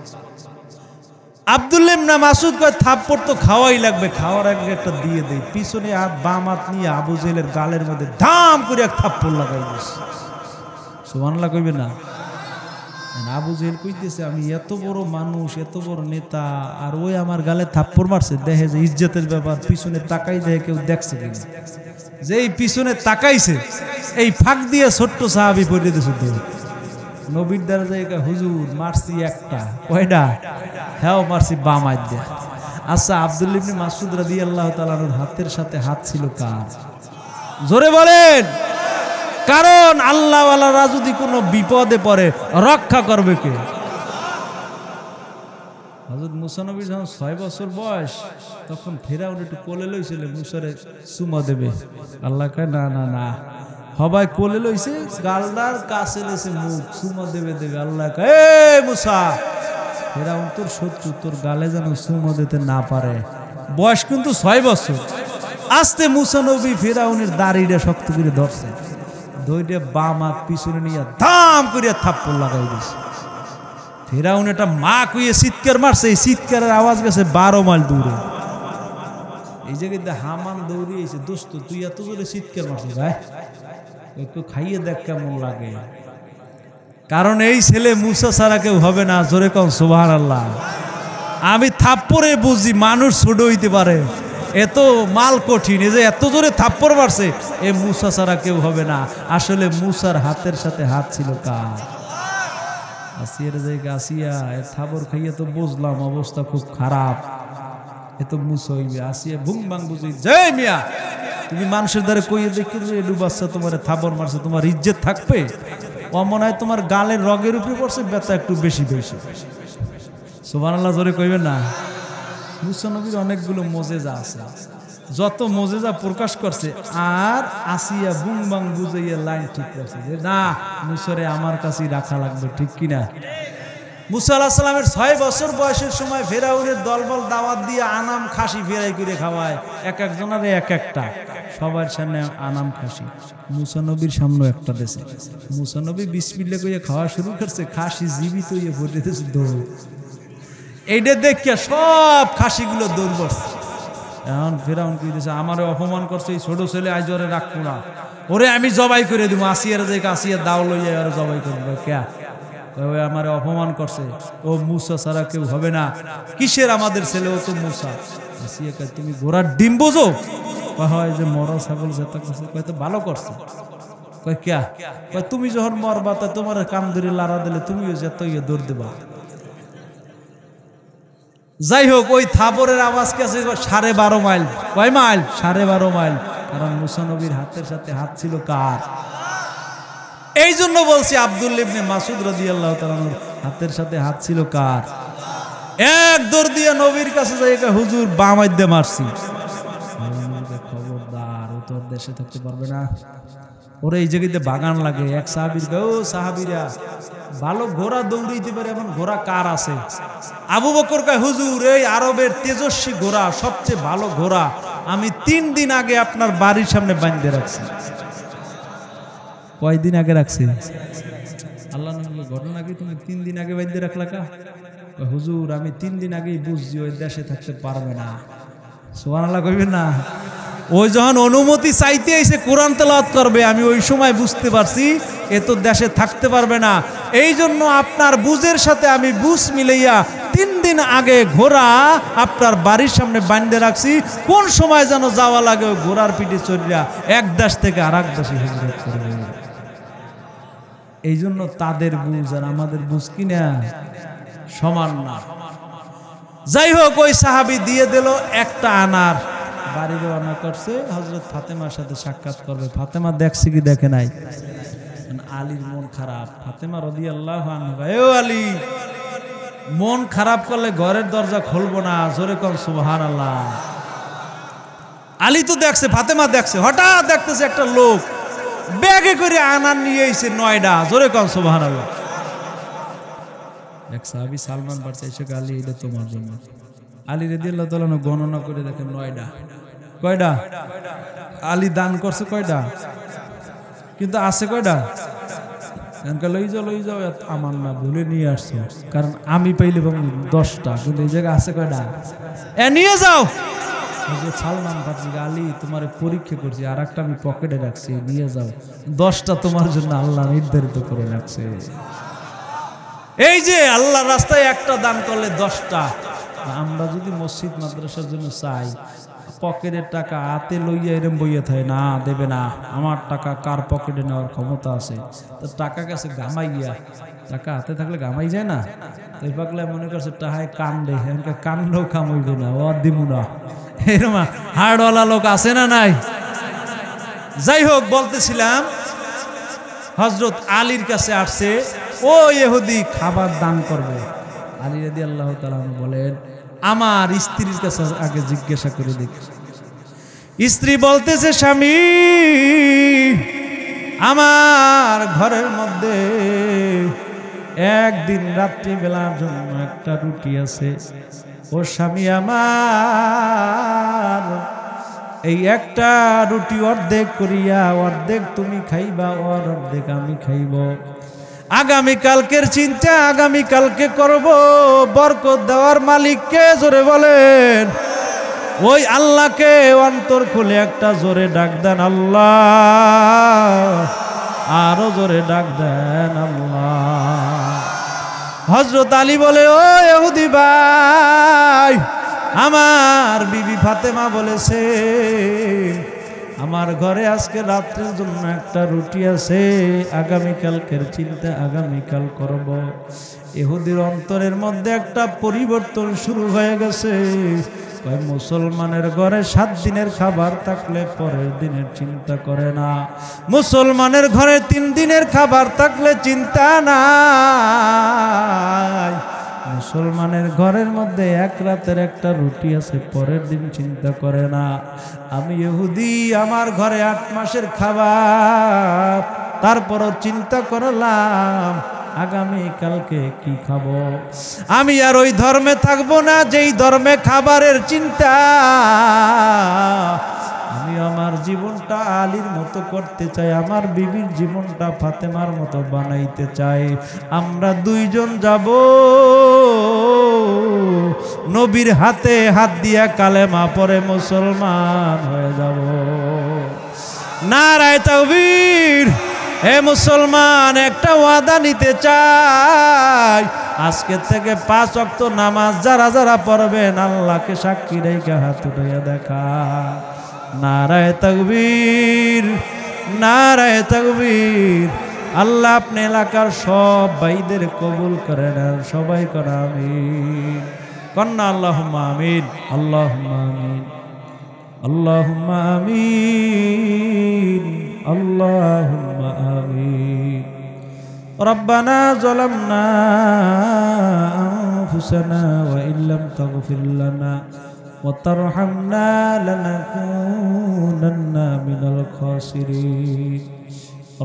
আব্দুল্লাহ ইবনে মাসউদ কয়, থাপ্পড় তো খাওয়াই লাগবে, খাওয়ার আগে একটা দিয়ে দেই। পিছনে হাত বাম হাত নিয়ে আবু জেহেলের গালের মধ্যে ধাম করে এক থাপ্পড় লাগাই দিয়েছে। সুবহানাল্লাহ কইবে না? আবু জেহেল কইতেছে, আমি এত বড় মানুষ, এত বড় নেতা, আর ওই আমার গালে থাপ্পড় মারছে। দেখে যে ইজ্জতের ব্যাপার, পিছনে তাকাই দেখে কেউ দেখছে কিনা। যেই পিছনে তাকাইছে এই ফাঁক দিয়ে ছোট্ট সাহাবী পড়ে দিয়েছে দৌড়। নবীর দ্বারা জায়গা, হুজুর মারছি একটা। কয়টা? হ্যাঁ মারছি বাম হাত দিয়ে। আচ্ছা, আব্দুল্লাহ ইবনে মাসউদ রাদিয়াল্লাহু তাআলা আনহুর হাতের সাথে হাত ছিল কার? জোরে বলেন। কারণ আল্লাহওয়ালারা যদি কোনো বিপদে পড়ে রক্ষা করবে কে? হযরত মুসা নবীর যখন 6 বছর বয়স, তখন ফেরাউন একটু কোলে লইছিল মুসারে চুমা দেবে। আল্লাহ কয়, না না না, সবাই কোলে লইছে, গালদার কাছে লইছে, মুখ চুমা দেবে। আল্লাহ কয়, এই মুসা, ফেরাউন তোর শত্রু, তোর গালে যেন চুমা দিতে না পারে। বয়স কিন্তু 6 বছর। আস্তে মুসা নবী ফেরাউনের দাড়িটা শক্ত করে ধরছে, ধরে বাম হাত পিছনে নিয়ে ধাম করে থাপ্পড় লাগাই দিছে। ফেরাউন এটা মা কইয়ে চিৎকার মারছে, এই চিৎকারের আওয়াজ গেছে 12 মাইল দূরে। এই জায়গায় হামান দৌড়িয়েছে, দোস্ত তুই এত জোরে চিৎকার মারছিস, ভাই একটু খাইয়ে দেখ কেমন লাগে। কারণ এই ছেলে মুসা ছাড়া কেউ হবে না। জোরে কম সুবহানাল্লাহ। আমি থাপ্পড়ে বুঝি মানুষ ছোট হইতে পারে, এত মাল কঠিন। এই যে এত জোরে থাপ্পড় মারছে, এ মুসা ছাড়া কেউ হবে না। আসলে মুসার হাতের সাথে হাত ছিল কার? আসিয়ার জায়গা আসিয়া থাবর খাইয়া তো বুঝলাম অবস্থা খুব খারাপ। এত মুসা হইবে। আসিয়া ভুং বাং বুঝি, জয় মিয়া তুমি মানুষের দ্বারা কইয়ে দেখি এডু বাচ্চা তোমার থাবর মারছে, তোমার ইজ্জত থাকবে? অমন হয় তোমার গালের রগের উপরে পড়ছে, ব্যথা একটু বেশি বেশি। সুবহানাল্লাহ জোরে কইবেন না? মুসা নবীর অনেকগুলো মোজেজা আছে, যত মোজেজা প্রকাশ করছে। আর আসিয়া বুং বাং বুঝাইয়া লাইন ঠিক করছে যে না, মুসারে আমার কাছেই রাখা লাগবে, ঠিক কিনা? মুসা আলাইহিস সালামের 6 বছর বয়সের সময় ফেরাউনের দলবল দাওয়াত দিয়ে আনাম খাসি ফেরাই করে খাওয়ায়, এক একজনের এক একটা, সবার সামনে আনাম খাসি। মুসা নবীর সামনে একটা দেশে মুসা নবী বিসমিল্লাহ কইয়া খাওয়া শুরু করছে, খাসি জীবিত হয়ে পড়ে দিয়েছে দৌড়। এইটা দেখিয়া সব খাসিগুলো দৌড় পড়ছে। এখন ফেরাউন কইতেছে আমারে অপমান করছে এই ছোট ছেলে, আজ ওরে রাখবো না, ওরে আমি জবাই করে দিব, আসিয়ার যে আসিয়ার দাও লইয়া ওরে জবাই করে দেবো। কে আমারে অপমান করছে, ও মুসা ছাড়া কেউ হবে না, কিসের আমাদের ছেলে, ও তো মুসা। আসিয়া কয় তুমি ঘোড়ার ডিম বোঝো? হয় যে মরা ছাগল যেটা করছে, কয় তো ভালো করছে। কয় কে? কয় তুমি যখন মরবা তা তোমার কাম ধরে লাড়া দিলে তুমিও যেত ইয়ে দৌড় দেবা। যাই হোক, ওই থাবরের আওয়াজ কাছে 12.5 মাইল। কয় মাইল? 12.5 মাইল। কারণ মুসা নবীর হাতের সাথে হাত ছিল কার? এই জন্য বলছি আব্দুল্লাহ ইবনে মাসউদ রাদিয়াল্লাহু তাআলা হাতের সাথে হাত ছিল কার? এক দৌড় দিয়ে নবীর কাছে যাই, হুজুর বাম মাইধ্যে মারছি। খবরদার, ও তোর দেশে থাকতে পারবে না, ওরে এই জায়গাতে বাগান লাগে। এক সাহাবীর ও সাহাবীরা ভালো ঘোড়া দৌড়াইতে পারে এমন ঘোড়া কার আছে? আবু বকর কয় হুজুর এই আরবের তেজস্বী ঘোড়া, সবচেয়ে ভালো ঘোড়া আমি 3 দিন আগে আপনার বাড়ির সামনে বাঁধতে রাখছি। কয়দিন আগে রাখছি? আল্লাহ নবী ঘটনা কি তুমি 3 দিন আগে বাঁধতে রাখলা? কা হুজুর আমি 3 দিন আগেই বুঝছি ওই দেশে থাকতে পারবে না। সুবহানাল্লাহ কইবেন না? ওই যখন অনুমতি চাইতে এসে কোরআন তেলাওয়াত করবে, আমি ওই সময় বুঝতে পারছি এ তো দেশে থাকতে পারবে না। এই জন্য আপনার বুঝের সাথে আমি বুঝ মিলাইয়া 3 দিন আগে ঘোড়া আপনার বাড়ির সামনে বাঁধতে রাখছি। কোন সময় যেন যাওয়া লাগে ওই ঘোড়ার পিঠে চড়িয়া এক দেশ থেকে আর এক দেশে হিজরত করবে। এই জন্য তাদের বুঝ আর আমাদের বুঝ কিনা সমান না। যাই হোক, ওই সাহাবী দিয়ে দিল একটা আনার, বাড়ি রওনা করছে। হযরত ফাতেমার সাথে সাক্ষাৎ করবে। ফাতেমা দেখছে কি দেখে নাই? আলীর মন খারাপ। ফাতেমা রাদিয়াল্লাহু আনহা, এ আলী মন খারাপ করলে ঘরের দরজা খুলবো না, জোরে কর সুবহানাল্লাহ। আলী তো দেখছে, ফাতেমা দেখছে, হঠাৎ দেখতেছে একটা লোক ব্যাগে করে আনার নিয়ে এসে 9টা, জোরে কর সুবহানাল্লাহ। এক সাহাবী সালমান বাদশা এসে আলী এটা তোমার জন্য। আলী রাদিয়াল্লাহু তাআলা গণনা করে দেখেন 9টা। কয়টা? আলী দান করছে কয়টা? কিন্তু আছে কয়টা? লই যাও আমার না, ভুলে নিয়ে আসছো, কারণ আমি পাইলে 10টা, কিন্তু এই জায়গায় আছে কয়টা? নিয়ে যাও। সালমান বাদশা আলী তোমার পরীক্ষা করছি, আর একটা আমি পকেটে রাখছি, নিয়ে যাও, 10টা তোমার জন্য আল্লাহ নির্ধারিত করে রাখছে। এই যে আল্লাহ রাস্তায় একটা দান করলে 10টা। আমরা যদি মসজিদ মাদ্রাসার জন্য চাই, পকেটের টাকা হাতে লইয়া এরম বইয়া থাকে না, দেবে না, আমার টাকা কার পকেটে নেওয়ার ক্ষমতা আছে? তো টাকা কাছে গামাইয়া, টাকা হাতে থাকলে গামাই যায় না। এই পাগলা মনে করছে টাহায় কান্দে, কান্ডও কামইবে না, ও দিমু না, এরকম হাড়ওয়ালা লোক আছে না নাই? যাই হোক, বলতেছিলাম হযরত আলীর কাছে আসছে ও ইহুদি খাবার দান করবে। আলী রাদিয়াল্লাহু তাআলা বলেন আমার স্ত্রীর কাছে আগে জিজ্ঞাসা করে দেখি। স্ত্রী বলতেছে স্বামী আমার ঘরের মধ্যে একদিন রাত্রি বেলার জন্য একটা রুটি আছে। ও স্বামী আমার এই একটা রুটি অর্ধেক করিয়া, অর্ধেক তুমি খাইবা, অর্ধেক আমি খাইব। আগামীকালকের চিন্তা আগামীকালকে করব। বরকত দেওয়ার মালিককে জোরে বলেন, ওই আল্লাহকে অন্তর খুলে একটা জোরে ডাক দেন আল্লাহ, আরো জোরে ডাক দেন আল্লাহ। হযরত আলী বলে ও ইহুদি ভাই, আমার বিবি ফাতেমা বলেছে আমার ঘরে আজকে রাত্রের জন্য একটা রুটি আছে, আগামীকালকের চিন্তা আগামীকাল করব। ইহুদির অন্তরের মধ্যে একটা পরিবর্তন শুরু হয়ে গেছে। মুসলমানের ঘরে 7 দিনের খাবার থাকলে পরের দিনের চিন্তা করে না, মুসলমানের ঘরে 3 দিনের খাবার থাকলে চিন্তা নাই। মুসলমানের ঘরের মধ্যে এক রাতের একটা রুটি আছে, পরের দিন চিন্তা করে না। আমি ইহুদি, আমার ঘরে 8 মাসের খাবার, তারপরও চিন্তা করলাম আগামী কালকে কি খাবো। আমি আর ওই ধর্মে থাকবো না যেই ধর্মে খাবারের চিন্তা। আমি আমার জীবনটা আলীর মতো করতে চাই, আমার বিবির জীবনটা ফাতেমার মতো বানাইতে চাই। আমরা দুইজন যাব নবীর হাতে হাত দিয়া কালেমা পড়ে মুসলমান হয়ে যাব। নারায়ে তাকবীর। হে মুসলমান, একটা ওয়াদা নিতে চাই, আজকে থেকে 5 ওয়াক্ত নামাজ যারা যারা পড়বেন আল্লাহকে সাক্ষী রেখে হাত উঠাইয়া দেখা। নারায়ে তাকবীর, নারায়ে তাকবীর। আল্লাহ আপনি এলাকার সব ভাইদের কবুল করেন, সবাই করে আমিন। কন্যা আল্লাহুম্মা আমিন, আল্লাহুম্মা আমিন, আল্লাহুম্মা আমিন, আল্লাহুম্মা আমিন। রব্বানা যালামনা আনফুসানা ওয়া ইল্লাম তাগফির লানা ওয়া তারহামনা লানাকুনান্না মিনাল খাসিরিন।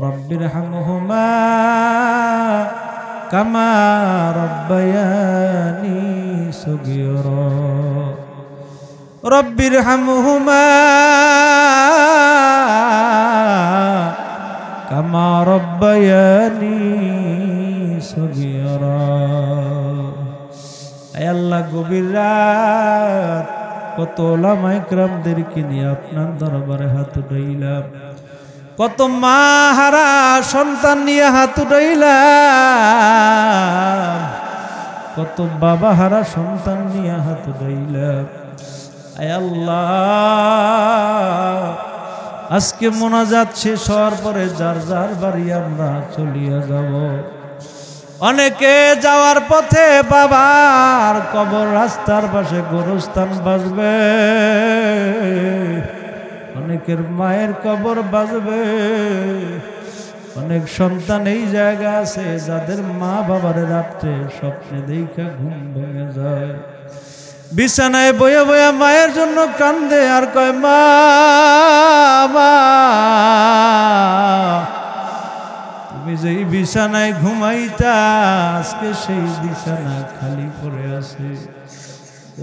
রব্বিরহামহুমা কামা রব্বায়ানি সগীরা। রব্বিরহামহুমা কামা রব্বায়ানি সগীরা। আয় আল্লাহ, গভীর রাত কত ওলামা ইকরামদেরকে নিয়ে আপনার দরবারে হাত উঠাইলাম, কত মা হারা সন্তান নিয়ে হাত উঠাইলাম, কত বাবা হারা সন্তান নিয়ে হাত উঠাইলাম। আয় আল্লাহ, আজকে মোনাজাত শেষ হওয়ার পরে যার যার বাড়ি আমরা চলিয়া যাব। অনেকে যাওয়ার পথে বাবার কবর রাস্তার পাশে গোরস্থান বাজবে, অনেকের মায়ের কবর বাজবে। অনেক সন্তান এই জায়গা আছে যাদের মা বাবার রাত্রে স্বপ্নে দেখা ঘুম ভেঙে যায়, বিছানায় বয়া বয়া মায়ের জন্য কান্দে আর কয় মা, তুমি যেই বিছানায় ঘুমাইতা আজকে সেই বিছানা খালি পড়ে আছে।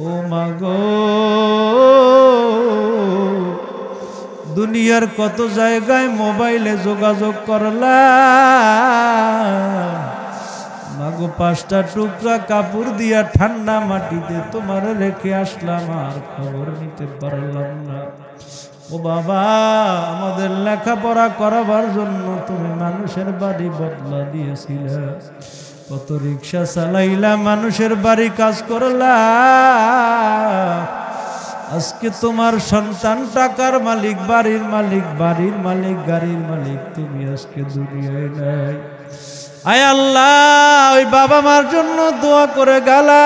ও মা গো, দুনিয়ার কত জায়গায় মোবাইলে যোগাযোগ করলাম, মাগো 5টা টুকরা কাপড় দিয়া ঠান্ডা মাটিতে তোমার রেখে আসলাম, আর খবর নিতে পারলাম না। ও বাবা, আমাদের লেখাপড়া করাবার জন্য তুমি মানুষের বাড়ি বদলা দিয়েছিলে, কত রিক্সা চালাইলা, মানুষের বাড়ি কাজ করলা। আজকে তোমার সন্তান টাকার মালিক, বাড়ির মালিক, বাড়ির মালিক, গাড়ির মালিক, তুমি আজকে দুনিয়ায় নাই। আয় আল্লাহ, ওই বাবা মার জন্য দোয়া করে গেলাম।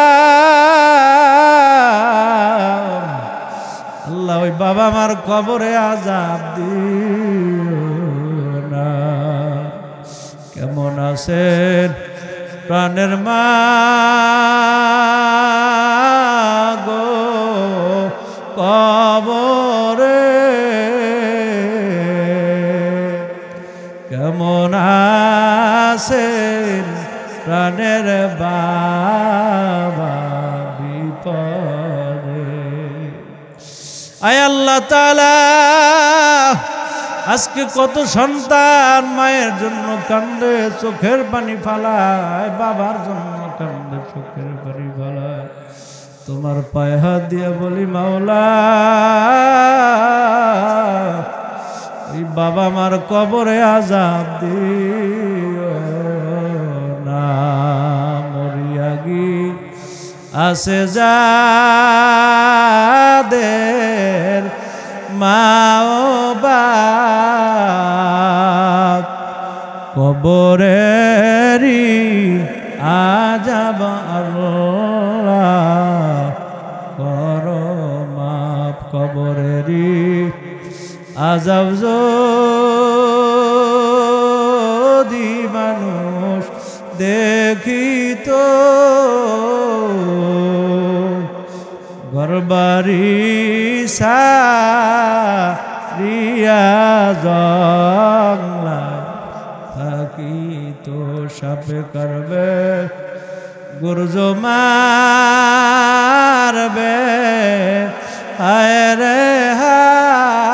আল্লাহ, ওই বাবা মার কবরে আযাব দিও না। কেমন আছেন প্রাণের মা গো কবরে, কেমন আছেন প্রাণের বাবা বিপদে। আয় আল্লাহ তাআলা, আজকে কত সন্তান মায়ের জন্য কান্দে, চোখের পানি ফালায়, বাবার জন্য কান্দে, চোখের পানি ফালায়। তোমার পায়ে হাত দিয়ে বলি মাওলা, এই বাবা মার কবরে আযাব দিও না। মরিয়া গি আছে যাদের মা ও বাপ, কবরেরই আযাব আল্লাহ করো মাপ। কবরেরই আযাব যদি মানুষ দেখিত, ঘরবাড়ি সারিয়া জংলা কি তো সাপে কাটবে গুরুজ মারবে হায় রে হায়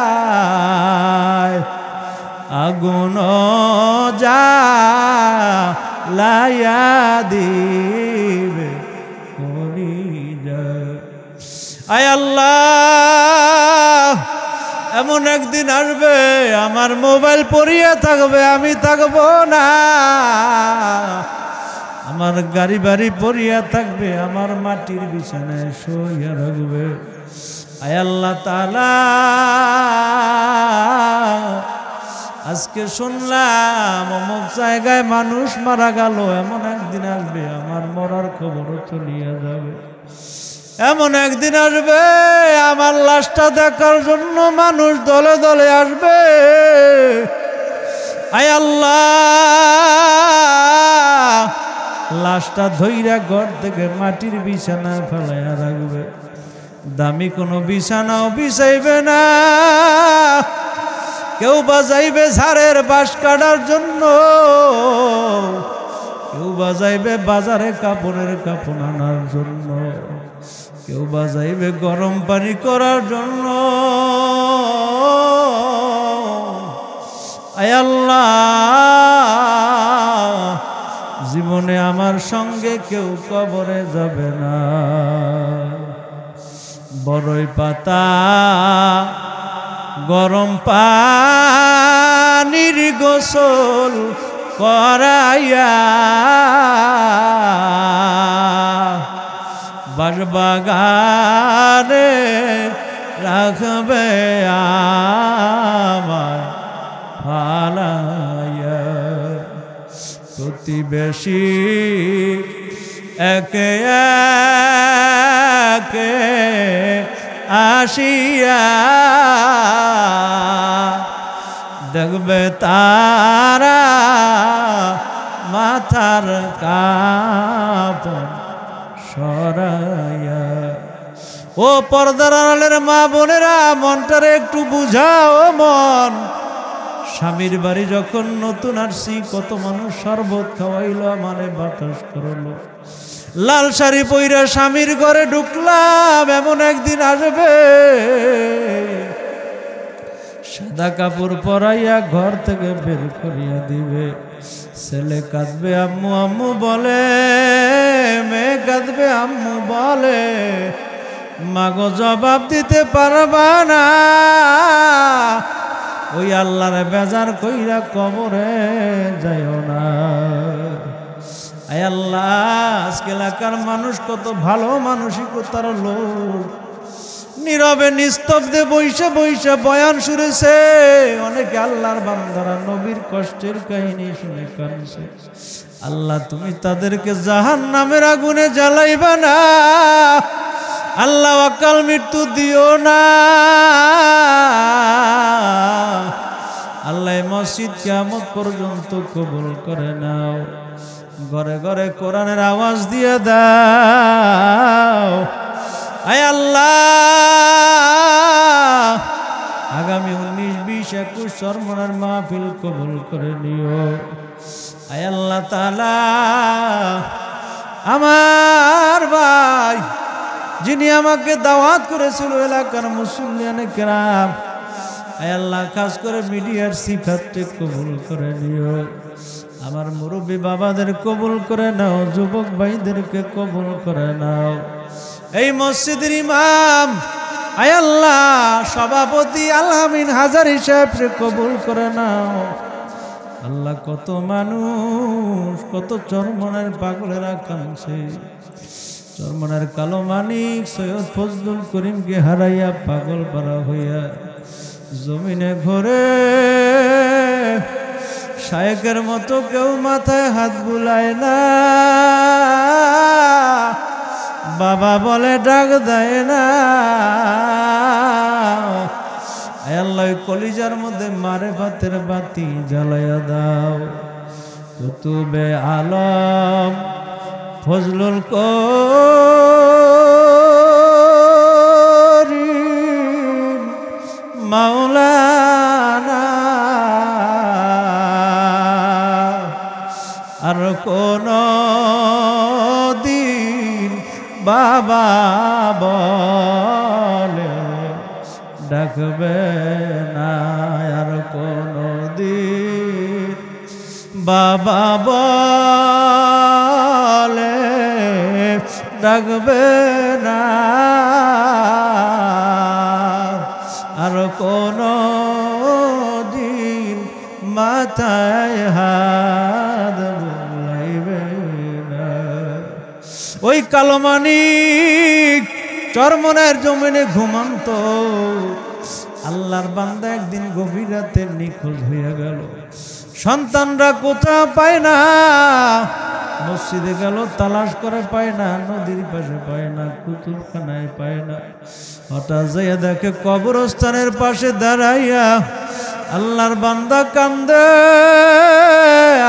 আগুন জ্বালাইয়া দিবে আয় আল্লাহ এমন একদিন আসবে আমার মোবাইল পড়িয়া থাকবে আমি থাকবো না আমার গাড়ি বাড়ি পড়িয়া থাকবে আমার মাটির বিছানায় শুইয়া রাখবে আয় আল্লাহ তাআলা আজকে শুনলাম অমুক জায়গায় মানুষ মারা গেল এমন একদিন আসবে আমার মরার খবরও চলিয়া যাবে এমন একদিন আসবে আমার লাশটা দেখার জন্য মানুষ দলে দলে আসবে আয় আল্লাহ লাশটা ধইরা ঘর থেকে মাটির বিছানা ফেলাইয়া রাখবে দামি কোনো বিছানাও বিছাইবে না কেউ বাজাইবে ঝাড়ের বাঁশ কাটার জন্য কেউ বাজাইবে বাজারে কাপড়ের কাপড় আনার জন্য কেউ বাজাইবে গরম পানি করার জন্য আয় আল্লাহ জীবনে আমার সঙ্গে কেউ কবরে যাবে না বড়ই পাতা গরম পানির গোসল করাইয়া বাগানে রাখবে আমার ফালাইয়া প্রতিবেশী একে একে আসিয়া দেখবে তারা মাথার কাপড় সরাইয়া ও পর্দার আড়ালের মা বোনেরা মনটারে একটু বুঝাও মন স্বামীর বাড়ি যখন নতুন আসছি কত মানুষ শরবত খাওয়াইলো মানে বাতাস করলো লাল শাড়ি পইরা স্বামীর ঘরে ঢুকলাম এমন একদিন আসবে সাদা কাপড় পরাইয়া ঘর থেকে বের করিয়া দিবে ছেলে কাঁদবে আম্মু আম্মু বলে মেয়ে কাঁদবে আম্মু বলে মাগো জবাব দিতে পারবা না ওই আল্লাহর বেজার কইরা কবরে যাইও না আয় আল্লাহ আজকে এলাকার মানুষ কত ভালো মানসিকতার লোক নীরবে নিস্তব্ধে বইসে বইসে বয়ান শুনেছে অনেকে আল্লাহর বান্দারা নবীর কষ্টের কাহিনী শুনে কাঁদছে আল্লাহ তুমি তাদেরকে জাহান্নামের আগুনে জ্বালাইবা না আল্লাহ অকাল মৃত্যু দিও না আল্লাহ মসজিদ কিয়ামত পর্যন্ত কবুল করে নাও ঘরে ঘরে কোরআনের আওয়াজ দিয়ে দাও আয় আল্লাহ আগামী 19, 20, 21 চরমনার মাহফিল কবুল করে নিও আয় আল্লাহ তাআলা আমার ভাই যিনি আমাকে দাওয়াত করেছিল এলাকার মুসল্লিয়ানে কেরাম আয় আল্লাহ খাস করে মিডিয়ার সিফাতকে কবুল করে নিও আমার মুরব্বী বাবাদের কবুল করে নাও যুবক ভাইদেরকে কবুল করে নাও এই মসজিদের ইমাম আয় আল্লাহ সভাপতি আলামিন হাজারী সাহেবকে কবুল করে নাও আল্লাহ কত মানুষ কত চরমনের পাগলেরা কাঁদছে চরমনের কালো মানিক সৈয়দ ফজলুল করিমকে হারাইয়া পাগল পারা হইয়া জমিনে ঘরে শায়েকের মতো কেউ মাথায় হাত বুলায় না বাবা বলে ডাক দেয় না আল্লাহ কলিজার মধ্যে মারেফাতের বাতি জ্বালাইয়া দাও কুতুবে আলম ফজলুল করিম মাওলানা আর কোনো দিন বাবা বলে ডাকবে না, আর কোনো দিন বাবা বলে ডাকবে না, আর কোনো দিন মাথায় হাত বুলাইবে না। ওই কালো মানিক চরমনের জমিনে ঘুমান্ত আল্লাহর বান্দা একদিন গভীর রাতে নিখোঁজ হইয়া গেল। সন্তানরা কোথাও পায় না, মসজিদে গেল তালাশ করে পায় না, নদীর পাশে পায় না, কুতুবখানায় পায় না। হঠাৎ যাইয়া দেখে কবরস্থানের পাশে দাঁড়াইয়া আল্লাহর বান্দা কান্দে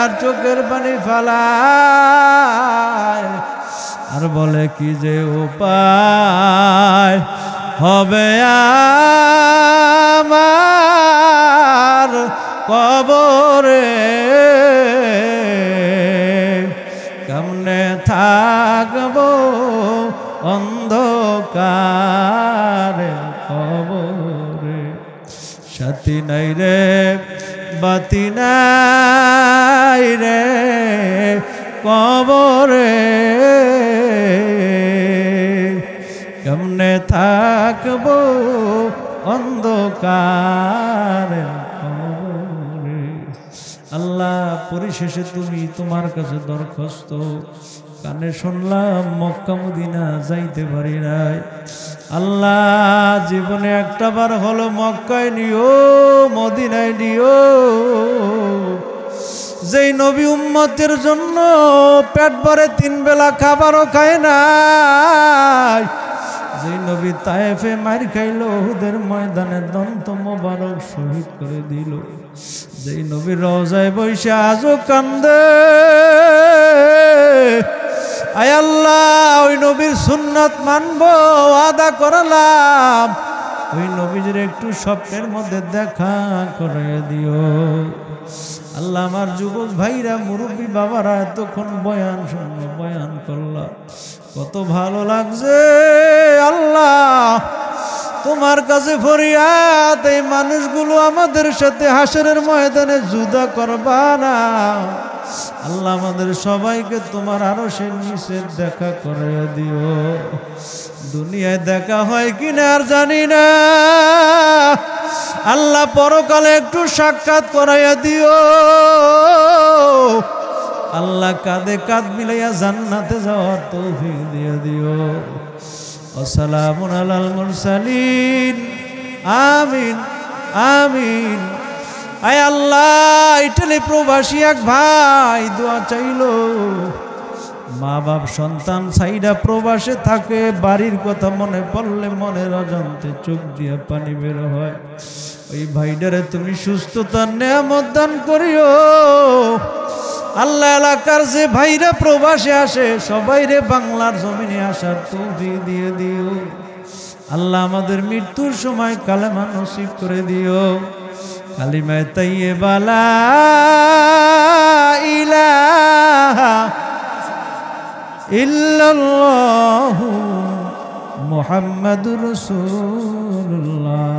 আর চোখের পানি ফালায় আর বলে কি যে উপায় হবে আমার কবরে, কেমনে থাকবো অন্ধকারে কবরে। সাথী নাই রে বাতি নাই রে কবরে, কেমনে থাকবো অন্ধকারে কবরে। আল্লাহ পরিশেষে তুমি তোমার কাছে দরখাস্ত, কানে শুনলাম মক্কা মদিনা যাইতে পারি নাই, আল্লাহ জীবনে একটা বার হলো মক্কায় নিও, মদিনায় নিও। যেই নবী উম্মতের জন্য পেট ভরে 3 বেলা খাবারও খায় নাই, যেই নবী তায়েফে মার খাইল, উহুদের ময়দানে দন্ত মোবারক শহীদ করে দিল, যেই নবী রওজায় বসে আজও কান্দে, আয় আল্লাহ ওই নবীর সুন্নাত মানবো ওয়াদা করলাম, ওই নবীর একটু স্বপ্নের মধ্যে দেখা করে দিও। আল্লাহ আমার যুবক ভাইরা মুরব্বী বাবারা এতক্ষণ বয়ান শুনলো, বয়ান করলাম, কত ভালো লাগছে। আল্লাহ তোমার কাছে ফরিয়াদ, এই মানুষগুলো আমাদের সাথে হাসরের ময়দানে জুদা করবা না। আল্লাহ আমাদের সবাইকে তোমার আরশের নিচে দেখা করে দিও। দুনিয়ায় দেখা হয় কিনা আর জানি না, আল্লাহ পরকালে একটু সাক্ষাৎ করাইয়া দিও। আল্লাহ কাঁধে কাঁধ মিলাইয়া জান্নাতে যাওয়ার তৌফিক দিয়ে দিও। ওয়াসসালামু আলাল মুরসালিন, আমিন আমিন। আয় আল্লাহ ইটালি প্রবাসী এক ভাই দোয়া চাইলো, মা বাপ সন্তান সাইডা প্রবাসে থাকে, বাড়ির কথা মনে পড়লে মনের অজান্তে চোখ দিয়ে পানি বের হয়। ওই ভাইডারে তুমি সুস্থতার নেয়ামত দান করিও। আল্লাহ এলাকার যে ভাইরা প্রবাসে আসে সবাইরে বাংলার জমিনে আসার তৌফিক দিয়ে দিও। আল্লাহ আমাদের মৃত্যুর সময় কালেমা নসিব করে দিও। কালিমায়ে তাইয়্যিবা লা ইলাহা ইল্লাল্লাহু মুহাম্মাদুর রাসূলুল্লাহ।